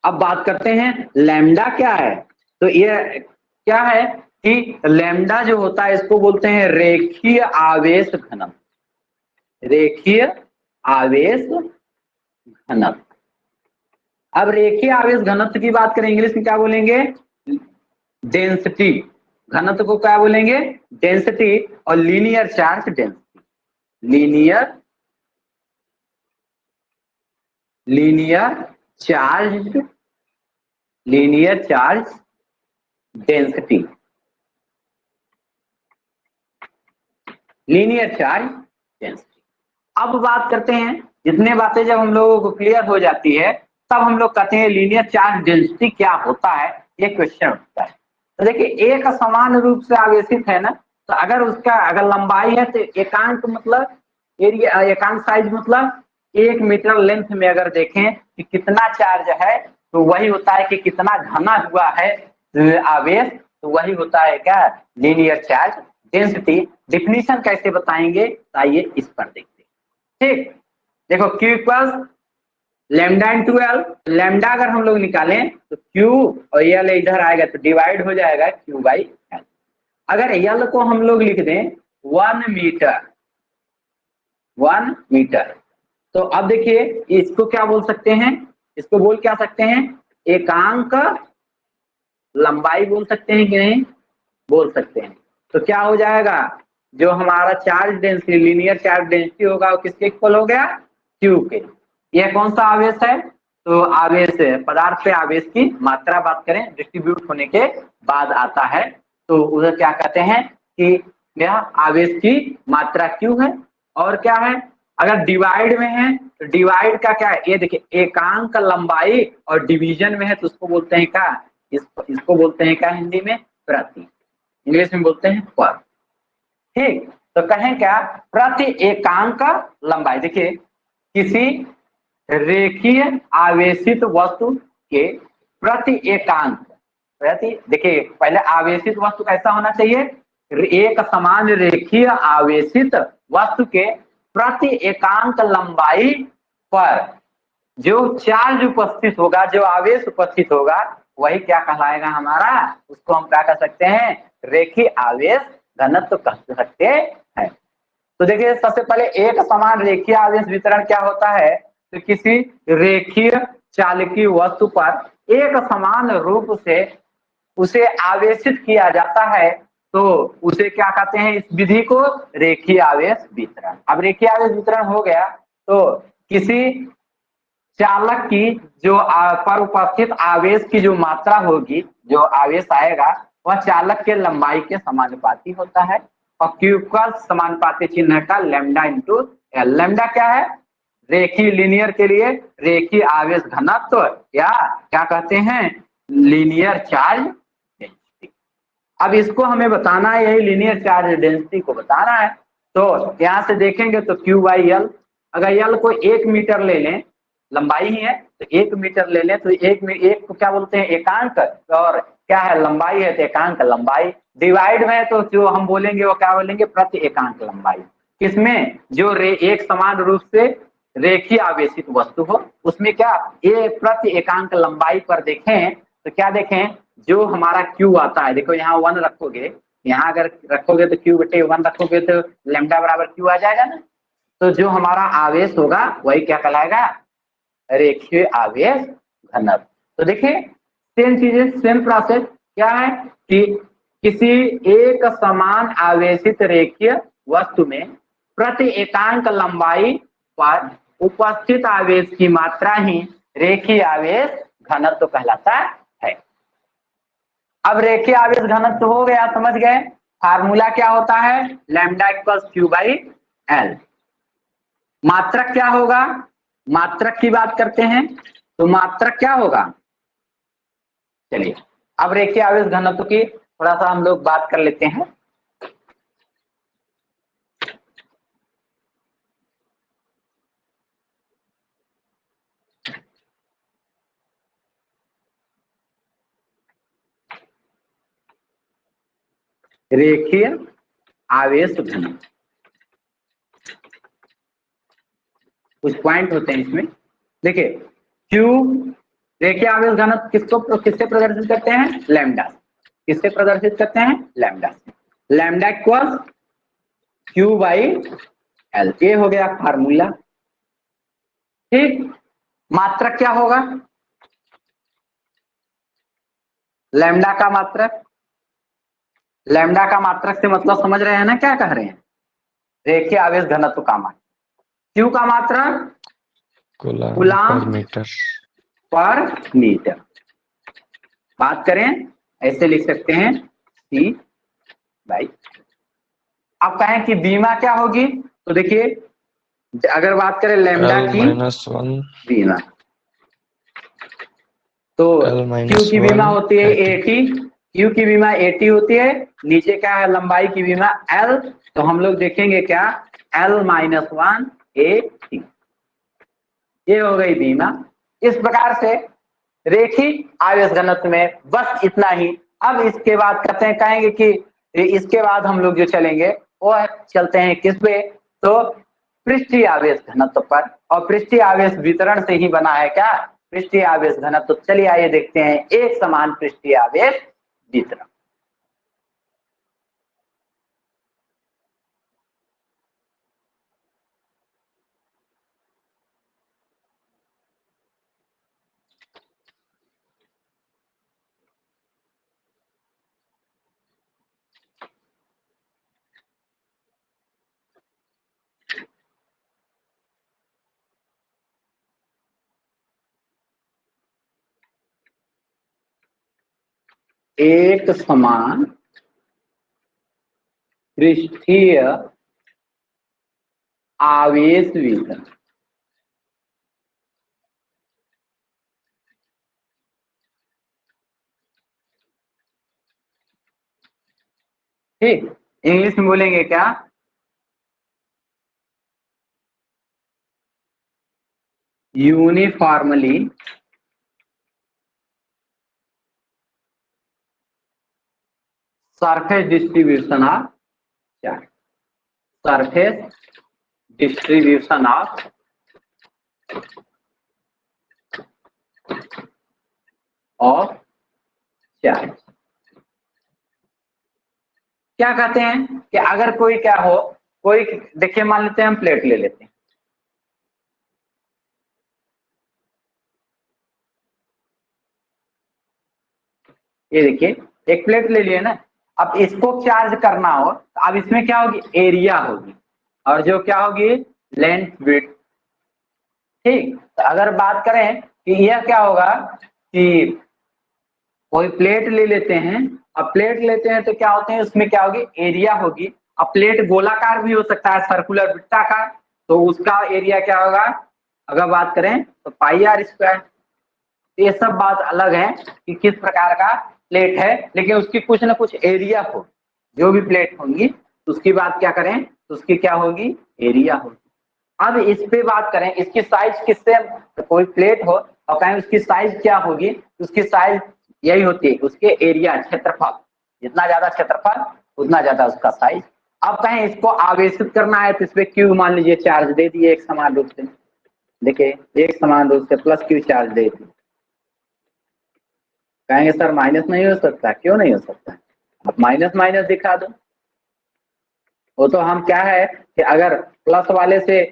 अब बात करते हैं लैम्डा क्या है, तो ये क्या है कि लैम्डा जो होता है इसको बोलते हैं रेखीय आवेश घनत्व, रेखीय आवेश घनत्व। अब रेखीय आवेश घनत्व की बात करें, इंग्लिश में क्या बोलेंगे, डेंसिटी, घनत्व को क्या बोलेंगे, डेंसिटी, और linear charge density, linear charge density, linear charge density. अब बात करते हैं, जितने बातें जब हम लोगों को क्लियर हो जाती है, तब हम लोग कहते हैं लीनियर चार्ज डेंसिटी क्या होता है, ये क्वेश्चन उठता है। तो देखिए एक समान रूप से आवेशित है ना, तो अगर उसका अगर लंबाई है तो एकांक मतलब एरिया, एकांक साइज मतलब 1 मीटर लेंथ में अगर देखें कि कितना चार्ज है, तो वही होता है कि कितना घना हुआ है आवेश, तो वही होता है क्या, लीनियर चार्ज डेंसिटी। डिफिनीशन कैसे बताएंगे, आइए इस पर देखते हैं, ठीक। देखो Q equals lambda into L, lambda अगर हम लोग निकालें तो Q और एल इधर आएगा तो डिवाइड हो जाएगा Q बाई एल। अगर एल को हम लोग लिख दें 1 मीटर, 1 मीटर, तो अब देखिए इसको क्या बोल सकते हैं, इसको बोल क्या सकते हैं, एकांक लंबाई बोल सकते हैं कि नहीं, बोल सकते हैं। तो क्या हो जाएगा, जो हमारा charge density, linear charge density होगा वो किसके इक्वल हो गया, Q के। ये कौन सा आवेश है? तो आवेश पदार्थ पे आवेश की मात्रा बात करें डिस्ट्रीब्यूट होने के बाद आता है, तो उसे क्या कहते हैं कि यह आवेश की मात्रा क्यू है। और क्या है, अगर डिवाइड में है तो डिवाइड का क्या है, ये देखिए एकांक लंबाई और डिवीजन में है तो उसको बोलते हैं क्या, इसको बोलते हैं क्या हिंदी में, प्रति, इंग्लिश में बोलते हैं पर। ठीक, तो कहें क्या, प्रति एकांक लंबाई। देखिए किसी रेखीय आवेशित वस्तु के प्रति एकांक, प्रति, देखिए पहले आवेशित वस्तु कैसा होना चाहिए, एक समान रेखीय आवेशित वस्तु के प्रति एकांक लंबाई पर जो चार्ज उपस्थित होगा, जो आवेश उपस्थित होगा, वही क्या कहलाएगा हमारा, उसको हम क्या कह सकते हैं, रेखीय आवेश घनत्व कह सकते हैं। तो देखिए सबसे पहले एक समान रेखीय आवेश वितरण क्या होता है, तो किसी रेखीय चालकीय वस्तु पर एक समान रूप से उसे आवेशित किया जाता है, तो उसे क्या कहते हैं, इस विधि को रेखीय आवेश वितरण। अब रेखीय आवेश वितरण हो गया, तो किसी चालक की जो पर उपस्थित आवेश की जो मात्रा होगी, जो आवेश आएगा वह चालक के लंबाई के समानुपाती होता है, और क्यू का समानुपाती चिन्ह का लैम्डा इंटू एल। लैम्डा क्या है, रेखीय लीनियर के लिए रेखीय आवेश घनत्व, या क्या कहते हैं, लीनियर चार्ज डेंसिटी। अब इसको हमें बताना है, यही लीनियर चार्ज डेंसिटी को बताना है। तो यहां से देखेंगे तो क्यू बाई एल, अगर एल को 1 मीटर ले लें, लंबाई ही है तो 1 मीटर ले लें, तो एक को क्या बोलते हैं, एकांक, और क्या है, लंबाई है तो एकांक लंबाई, डिवाइड में तो जो हम बोलेंगे वो क्या बोलेंगे, प्रति एकांक लंबाई। किसमें, जो एक समान रूप से रेखीय आवेशित वस्तु हो, उसमें क्या, ये प्रति एकांक लंबाई पर देखें तो क्या देखें, जो हमारा क्यू आता है, देखो यहाँ 1 रखोगे, यहाँ अगर रखोगे तो क्यू बटे 1 रखोगे तो लैम्डा बराबर क्यू आ जाएगा ना। तो जो हमारा आवेश होगा वही क्या कहलाएगा, रेखीय आवेश घनत्व। तो देखिए सेम चीजें, सेम प्रोसेस क्या है कि किसी एक समान आवेशित रेखीय वस्तु में प्रति एकांक लंबाई पर उपस्थित आवेश की मात्रा ही रेखीय आवेश घनत्व कहलाता है। अब रेखीय आवेश घनत्व हो गया, समझ गए, फार्मूला क्या होता है, lambda equals Q by L. मात्रक क्या होगा, मात्रक की बात करते हैं, तो मात्रक क्या होगा, चलिए अब रेखीय आवेश घनत्व की थोड़ा सा हम लोग बात कर लेते हैं। रेखीय आवेश घनत्व, कुछ पॉइंट होते हैं इसमें। देखिए Q, रेखीय आवेश घनत्व किससे प्रदर्शित करते हैं, लैम्डा। किससे प्रदर्शित करते हैं, lambda. Lambda equal Q by L, ये हो गया फार्मूला। ठीक, मात्रक क्या होगा, लैम्डा का मात्रक, लैम्डा का मात्रक से मतलब समझ रहे हैं ना क्या कह रहे हैं, रेखीय आवेश घनत्व का मात्रक। क्यू का मात्रक कूलाम पर मीटर, पर मीटर। बात करें ऐसे लिख सकते हैं सी बाई। अब कहें कि बीमा क्या होगी, तो देखिए अगर बात करें लैम्डा की L-1 बीमा, तो क्यू की बीमा L-1 होती है 80, 80, क्यू की बीमा 80 होती है, नीचे क्या है, लंबाई की बीमा एल, तो हम लोग देखेंगे क्या, L-1 80, ये हो गई बीमा। इस प्रकार से रेखीय आवेश घनत्व में बस इतना ही। अब इसके बाद कहते हैं, कहेंगे कि इसके बाद हम लोग जो चलेंगे वो चलते हैं किस पे, तो पृष्ठीय आवेश घनत्व पर, और पृष्ठीय आवेश वितरण से ही बना है क्या, पृष्ठीय आवेश घनत्व। तो चलिए आइए देखते हैं एक समान पृष्ठीय आवेश वितरण। एक समान पृष्ठीय आवेश वितरण। ठीक, इंग्लिश में बोलेंगे क्या? Uniformly surface distribution of charge. Surface distribution of charge. क्या कहते हैं कि अगर कोई क्या हो, कोई देखिए मान लेते हैं हम प्लेट ले लेते हैं, ये देखिए एक प्लेट ले लिए ना। अब इसको चार्ज करना हो तो अब इसमें क्या होगी, एरिया होगी, और जो क्या होगी, लेंथ विड्थ। ठीक, तो अगर बात करें कि यह क्या होगा कि कोई प्लेट ले लेते हैं, अब प्लेट लेते हैं तो क्या होते हैं, उसमें क्या होगी, एरिया होगी। अब प्लेट गोलाकार भी हो सकता है, सर्कुलर वृत्ताकार, तो उसका एरिया क्या होगा, अगर बात करें तो पाई आर स्क्वायर। ये सब बात अलग है कि किस प्रकार का प्लेट है, लेकिन उसकी कुछ ना कुछ एरिया हो। जो भी प्लेट होंगी उसकी बात क्या करें तो उसकी क्या होगी, एरिया होगी। अब इस पे बात करें, इसकी साइज किससे, तो कोई प्लेट हो और कहें उसकी साइज क्या होगी, उसकी साइज यही होती है, उसके एरिया, क्षेत्रफल, जितना ज्यादा क्षेत्रफल उतना ज्यादा उसका साइज। अब कहें इसको आवेशित करना है तो इस पे क्यू मान लीजिए चार्ज दे दिए एक समान रूप से, देखिए एक समान रूप से प्लस क्यू चार्ज दे दिए। कहेंगे सर माइनस नहीं हो सकता, क्यों नहीं हो सकता, आप माइनस माइनस दिखा दो। वो तो हम क्या है कि अगर प्लस वाले से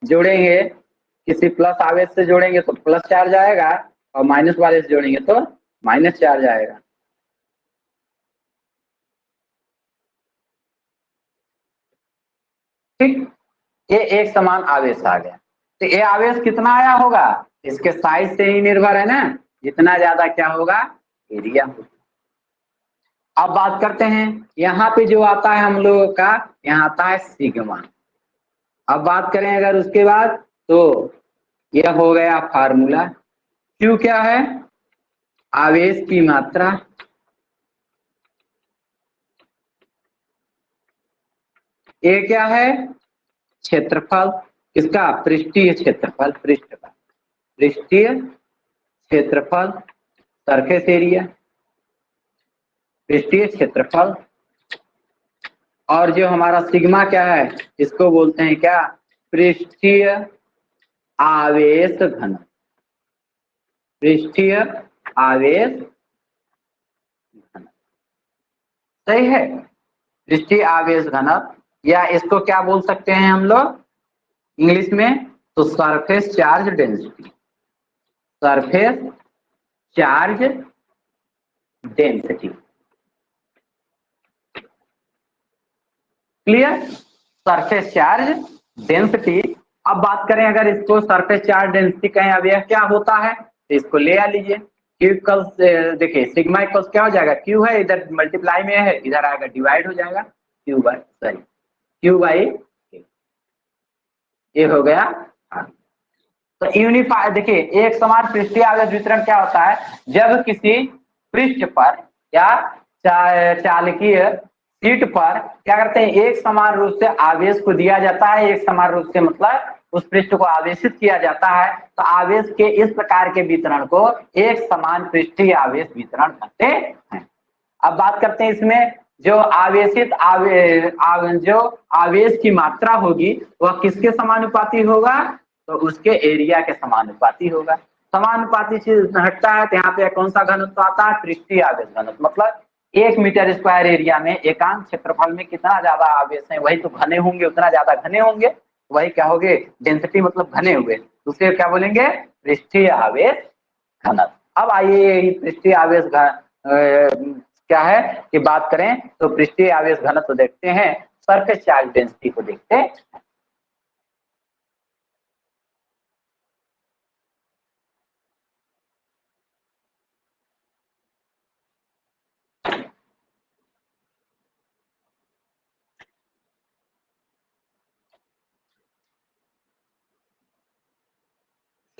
जोड़ेंगे, किसी प्लस आवेश से जोड़ेंगे तो प्लस चार्ज आएगा, और माइनस वाले से जोड़ेंगे तो माइनस चार्ज आएगा। ठीक, ये एक समान आवेश आ गया, तो ये आवेश कितना आया होगा, इसके साइज से ही निर्भर है ना, जितना ज्यादा क्या होगा, एरिया होगा। अब बात करते हैं यहाँ पे जो आता है हम लोगों का, यहाँ आता है सिग्मा। अब बात करें अगर उसके बाद तो यह हो गया फार्मूला। क्यू क्या है, आवेश की मात्रा, ए क्या है, क्षेत्रफल, किसका, पृष्ठीय क्षेत्रफल, पृष्ठ का पृष्ठीय क्षेत्रफल, सरफेस एरिया, पृष्ठीय क्षेत्रफल। और जो हमारा सिग्मा क्या है, इसको बोलते हैं क्या, पृष्ठीय आवेश घन, पृष्ठीय आवेश घन, सही है, पृष्ठीय आवेश घनत्व, या इसको क्या बोल सकते हैं हम लोग इंग्लिश में, तो surface charge density, surface charge density. Clear, surface charge density. अब बात करें अगर इसको सरफेस चार्ज डेंसिटी कहें, अब यह क्या होता है, तो इसको ले आ लीजिए, क्यू इक्वल, देखिए सिग्मा इक्वल क्या हो जाएगा, क्यू है इधर मल्टीप्लाई में है, इधर आएगा डिवाइड हो जाएगा, Q by, sorry Q by, ये हो गया। हाँ, तो यूनिफाई, देखिए एक समान पृष्ठीय आवेश वितरण क्या होता है, जब किसी पृष्ठ पर या चालकीय शीट पर क्या करते हैं, एक समान रूप से आवेश को दिया जाता है, एक समान रूप से मतलब उस पृष्ठ को आवेशित किया जाता है, तो आवेश के इस प्रकार के वितरण को एक समान पृष्ठीय आवेश वितरण कहते हैं। अब बात करते हैं इसमें जो आवेशित जो आवेश की मात्रा होगी वह किसके समानुपाती होगा, तो उसके एरिया के समानुपाती होगा। समानुपाती चीज हटता है तो यहाँ पे कौन सा घनत्व आता है, पृष्ठीय आवेश घनत्व, मतलब 1 मीटर स्क्वायर एरिया में एकांक क्षेत्रफल में कितना ज्यादा आवेश है, वही तो घने होंगे, उतना ज्यादा घने होंगे, वही क्या होंगे, डेंसिटी मतलब घने हुए, उसे क्या बोलेंगे, पृष्ठीय आवेश घनत्व। अब आइए पृष्ठीय आवेश क्या है कि बात करें तो पृष्ठीय आवेश घनत्व देखते हैं, सरफेस चार्ज डेंसिटी को देखते हैं।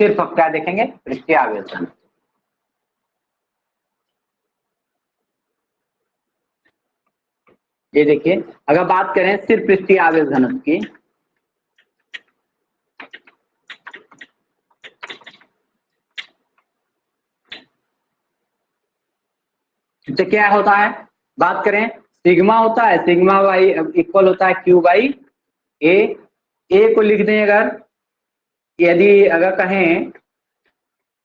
सिर्फ क्या देखेंगे, पृष्ठीय आवेश घनत्व। ये देखिए, अगर बात करें सिर्फ पृष्ठीय आवेश घनत्व की, तो क्या होता है, बात करें सिग्मा होता है, सिग्मा बाई इक्वल होता है क्यू बाई ए। ए को लिख दें अगर, यदि अगर कहें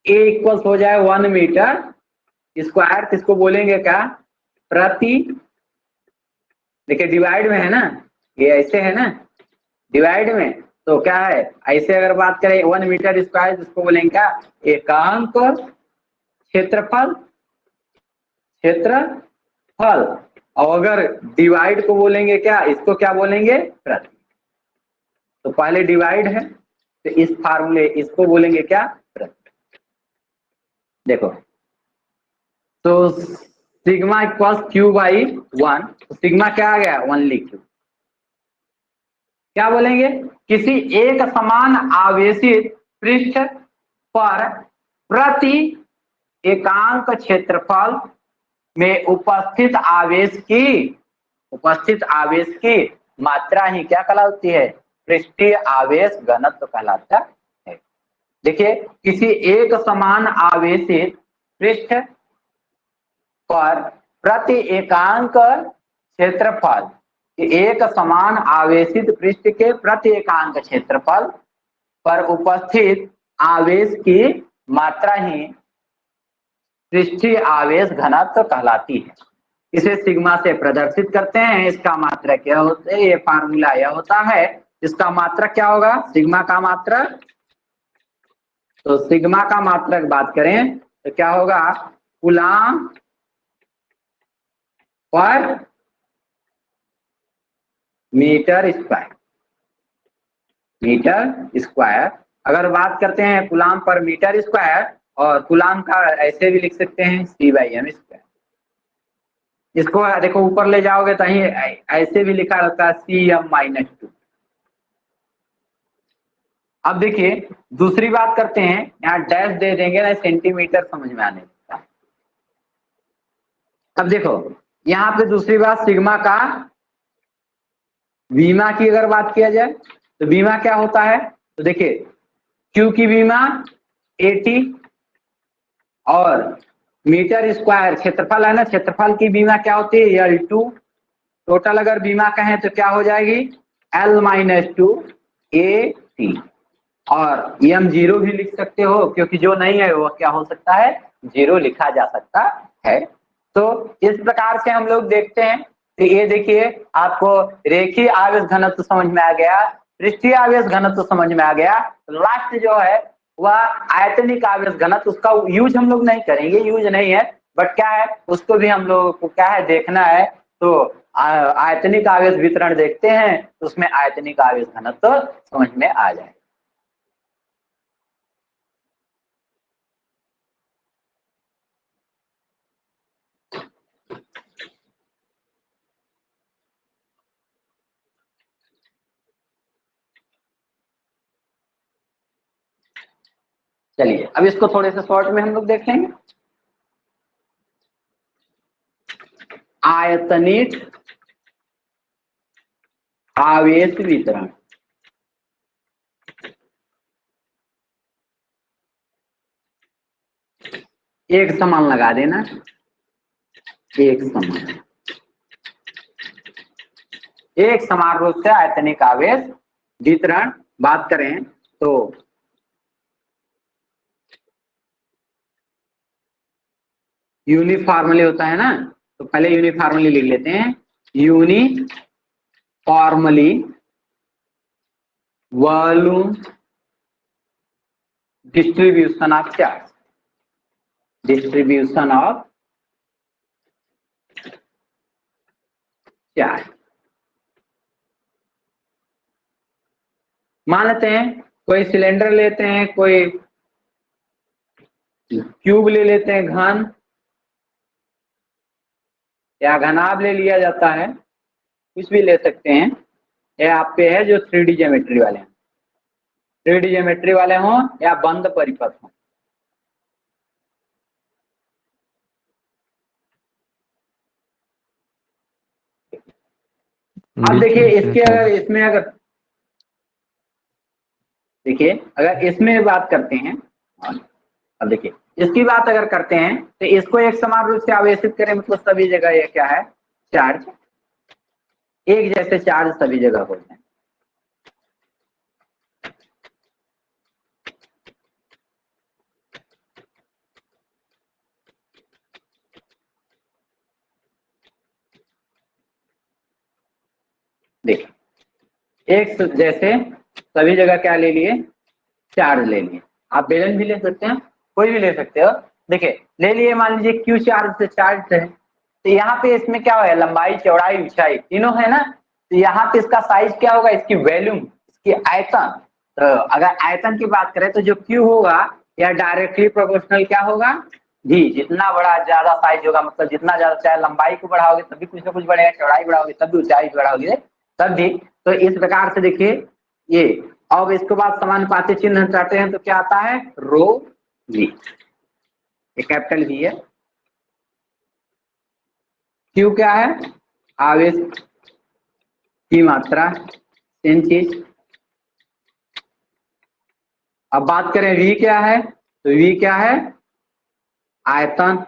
ए इक्वल्स हो जाए 1 मीटर स्क्वायर, किसको बोलेंगे क्या, प्रति, देखिए डिवाइड में है ना, ये ऐसे है ना डिवाइड में, तो क्या है ऐसे अगर बात करें 1 मीटर स्क्वायर, जिसको बोलेंगे क्या, एकांक क्षेत्रफल, क्षेत्रफल। और अगर डिवाइड को बोलेंगे क्या, इसको क्या बोलेंगे, प्रति। तो पहले डिवाइड है तो इस फार्मूले, इसको बोलेंगे क्या, प्रति। देखो तो सिग्मा इक्वल्स क्यू बाई 1, तो सिग्मा क्या आ गया, 1 लिख लो। क्या बोलेंगे, किसी एक समान आवेशित पृष्ठ पर प्रति एकांक क्षेत्रफल में उपस्थित आवेश की मात्रा ही क्या कहलाती है, पृष्ठीय आवेश घनत्व कहलाता है। देखिए, किसी एक समान आवेशित पृष्ठ पर प्रति एकांक क्षेत्रफल, एक समान आवेशित पृष्ठ के प्रति एकांक क्षेत्रफल पर उपस्थित आवेश की मात्रा ही पृष्ठीय आवेश घनत्व कहलाती है। इसे सिग्मा से प्रदर्शित करते हैं। इसका मात्रक क्या होता है, ये फार्मूला यह होता है। इसका मात्रक क्या होगा, सिग्मा का मात्रक, तो सिग्मा का मात्रक बात करें तो क्या होगा, कूलम्ब पर मीटर स्क्वायर, मीटर स्क्वायर। अगर बात करते हैं कूलम्ब पर मीटर स्क्वायर, और कूलम्ब का ऐसे भी लिख सकते हैं C/m स्क्वायर। इसको देखो ऊपर ले जाओगे तो ऐसे भी लिखा रहता है Cm-2। अब देखिए दूसरी बात करते हैं, यहाँ डैश दे देंगे ना, सेंटीमीटर समझ में आने लगता है। अब देखो यहाँ पे दूसरी बात, सिग्मा का बीमा की अगर बात किया जाए तो बीमा क्या होता है, तो देखिए क्यू की बीमा 80 और मीटर स्क्वायर क्षेत्रफल है ना, क्षेत्रफल की बीमा क्या होती है, L2। टोटल अगर बीमा कहें तो क्या हो जाएगी, L-2 AT। और M0 भी लिख सकते हो, क्योंकि जो नहीं है वो क्या हो सकता है, 0 लिखा जा सकता है। तो इस प्रकार से हम लोग देखते हैं। तो ये देखिए आपको रेखीय आवेश घनत्व समझ में आ गया, पृष्ठीय आवेश घनत्व समझ में आ गया। लास्ट जो है वह आयतनिक आवेश घनत्व, उसका यूज हम लोग नहीं करेंगे, यूज नहीं है, बट क्या है उसको भी हम लोग को क्या है देखना है। तो आयतनिक आवेश वितरण देखते हैं तो उसमें आयतनिक आवेश घनत्व समझ में आ जाए। चलिए अब इसको थोड़े से शॉर्ट में हम लोग देख लेंगे। आयतनिक आवेश वितरण, एक समान लगा देना, एक समान रूप से आयतनिक आवेश वितरण बात करें तो यूनिफॉर्मली होता है ना, तो पहले यूनिफॉर्मली लिख लेते हैं। Uniformly volume distribution of charge, distribution of charge. मान लेते हैं कोई सिलेंडर लेते हैं, कोई क्यूब ले लेते हैं, घन या घनाभ ले लिया जाता है, कुछ भी ले सकते हैं। ये आप पे है जो 3D ज्योमेट्री वाले हैं। 3D ज्योमेट्री वाले हों या बंद परिपथ हों। अब देखिए इसके अगर इसमें अगर देखिए अगर इसमें बात करते हैं, अब देखिए इसकी बात अगर करते हैं तो इसको एक समान रूप से आवेशित करें, मतलब सभी जगह ये क्या है, चार्ज, एक जैसे चार्ज सभी जगह होते हैं। देखिए एक जैसे सभी जगह क्या ले लिए, चार्ज ले लिए। आप बेलन भी ले सकते हैं, कोई भी ले सकते हो। देखिए ले लिए, मान लीजिए क्यू चार्ज से चार्ज है, तो यहाँ पे इसमें क्या है, लंबाई चौड़ाई ऊंचाई तीनों है ना, तो यहाँ पे इसका साइज क्या होगा, इसकी वॉल्यूम, इसकी आयतन। तो अगर आयतन की बात करें तो जो क्यू होगा यह डायरेक्टली प्रोपोर्शनल क्या होगा, जी, जितना बड़ा ज्यादा साइज होगा, मतलब जितना ज्यादा, चाहे लंबाई को बढ़ाओगे तभी कुछ ना कुछ बढ़ेगा, चौड़ाई बढ़ाओगे तब भी, ऊंचाई बढ़ाओगे तब भी। तो इस प्रकार से देखिए ये, अब इसके बाद समानुपाती चिन्ह हटाते हैं तो क्या आता है, रो वी, ये कैपिटल वी है। क्यू क्या है, आवेश की मात्रा, सेम चीज। अब बात करें वी क्या है, तो वी क्या है, आयतन।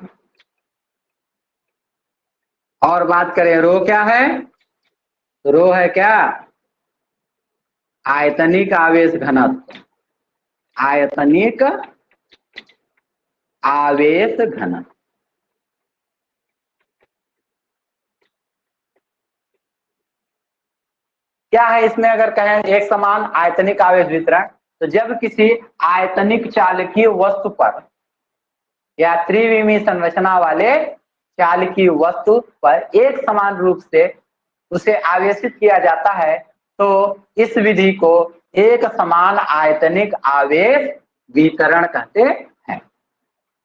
और बात करें रो क्या है, तो रो है क्या, आयतनिक आवेश घनत्व, आयतनिक आवेश घनत्व। क्या है इसमें अगर कहें एक समान आयतनिक आवेश वितरण, तो जब किसी आयतनिक चालकीय वस्तु पर या त्रिविमीय संरचना वाले चालकीय वस्तु पर एक समान रूप से उसे आवेशित किया जाता है, तो इस विधि को एक समान आयतनिक आवेश वितरण कहते हैं।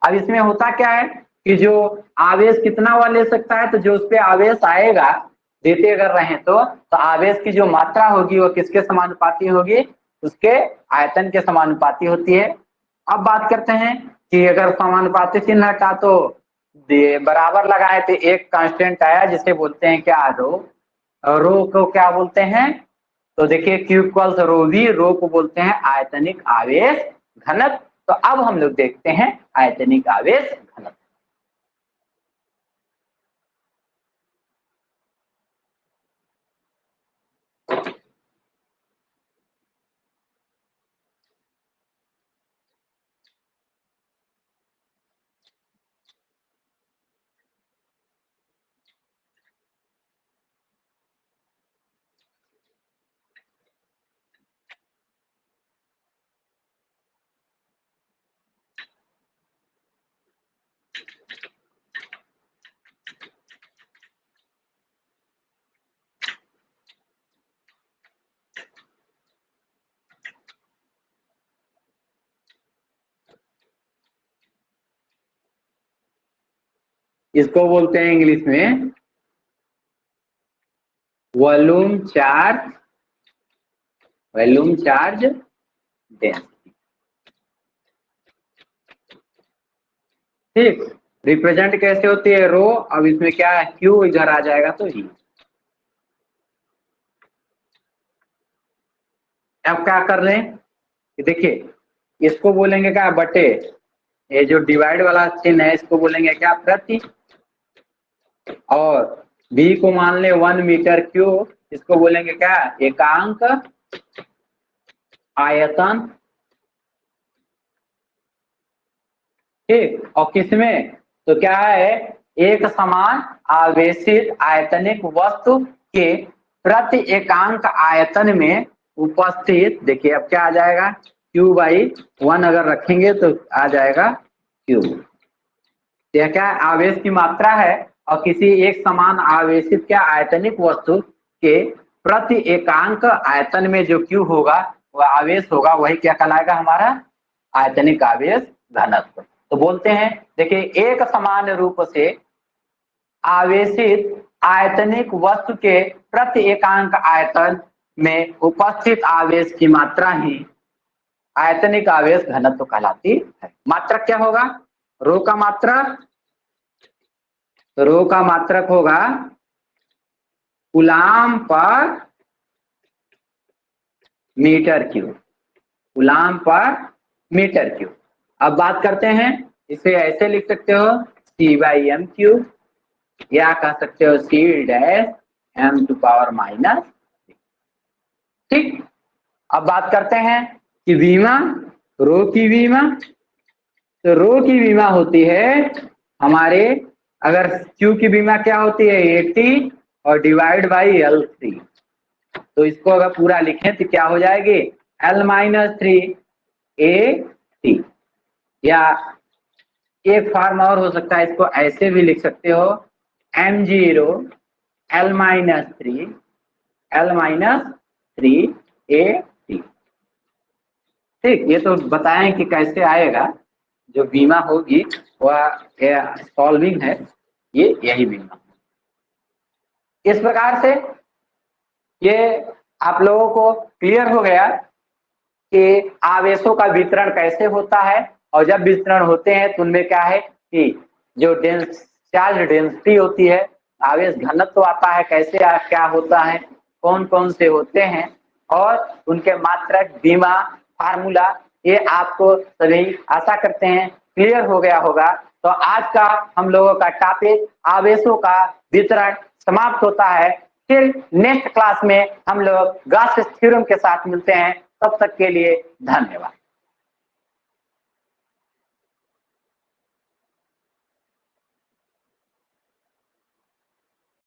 अब इसमें होता क्या है कि जो आवेश कितना वाला ले सकता है, तो जो उस पर आवेश आएगा देते अगर रहे तो आवेश की जो मात्रा होगी वो किसके समानुपाती होगी, उसके आयतन के समानुपाती होती है। अब बात करते हैं कि अगर समानुपाती चिन्ह का तो बराबर लगाए तो एक कांस्टेंट आया जिसे बोलते हैं क्या, रो। रो को क्या बोलते हैं, तो देखिए क्यू इक्वल्स रो वी, रो को बोलते हैं आयतनिक आवेश घनत्व। तो अब हम लोग देखते हैं आयतनिक आवेश घनत्व। इसको बोलते हैं इंग्लिश में volume charge, volume charge density. ठीक, रिप्रेजेंट कैसे होती है, रो, अब इसमें क्या है, क्यू इधर आ जाएगा तो ही। अब क्या कर रहे हैं, देखिए इसको बोलेंगे क्या, बटे, ये जो डिवाइड वाला चिन्ह है इसको बोलेंगे क्या, प्रति, और बी को मान ले 1 मीटर क्यूब, इसको बोलेंगे क्या, एकांक आयतन। ठीक, और किसमें, तो क्या है, एक समान आवेशित आयतनिक वस्तु के प्रति एकांक आयतन में उपस्थित, देखिए अब क्या आ जाएगा, क्यू बाई 1 अगर रखेंगे तो आ जाएगा क्यू। यह क्या है, आवेश की मात्रा है, और किसी एक समान आवेशित क्या आयतनिक वस्तु के प्रति एकांक आयतन में जो क्यू होगा वह आवेश होगा, वही क्या कहलाएगा हमारा आयतनिक आवेश घनत्व। तो बोलते हैं देखिए एक समान रूप से आवेशित आयतनिक वस्तु के प्रति एकांक आयतन में उपस्थित आवेश की मात्रा ही आयतनिक आवेश घनत्व कहलाती है। मात्रक क्या होगा? रो का मात्रक, रो का मात्रक होगा कूलाम पर मीटर क्यूब, कूलाम पर मीटर क्यूब। अब बात करते हैं, इसे ऐसे लिख सकते हो C/m3 या कह सकते हो C-m⁻⁻। ठीक। अब बात करते हैं कि बीमा, रो की बीमा, तो रो की बीमा होती है हमारे, अगर क्यू की बीमा क्या होती है 80 और डिवाइड बाई L3, तो इसको अगर पूरा लिखें तो क्या हो जाएगी L-3 AT। या एक फॉर्म और हो सकता है, इसको ऐसे भी लिख सकते हो M0 L-3 AT। ठीक, ये तो बताएं कि कैसे आएगा, जो बीमा होगी वह सॉल्विंग है, ये यही बीमा। इस प्रकार से ये आप लोगों को क्लियर हो गया कि आवेशों का वितरण कैसे होता है, और जब वितरण होते हैं तो उनमें क्या है कि जो चार्ज डेंसिटी होती है, आवेश घनत्व आता है, कैसे क्या होता है, कौन कौन से होते हैं, और उनके मात्रक, बीमा, फार्मूला, ये आपको सभी आशा करते हैं क्लियर हो गया होगा। तो आज का हम लोगों का टॉपिक आवेशों का वितरण समाप्त होता है। फिर नेक्स्ट क्लास में हम लोग गॉस थ्योरम के साथ मिलते हैं। तब तक के लिए धन्यवाद।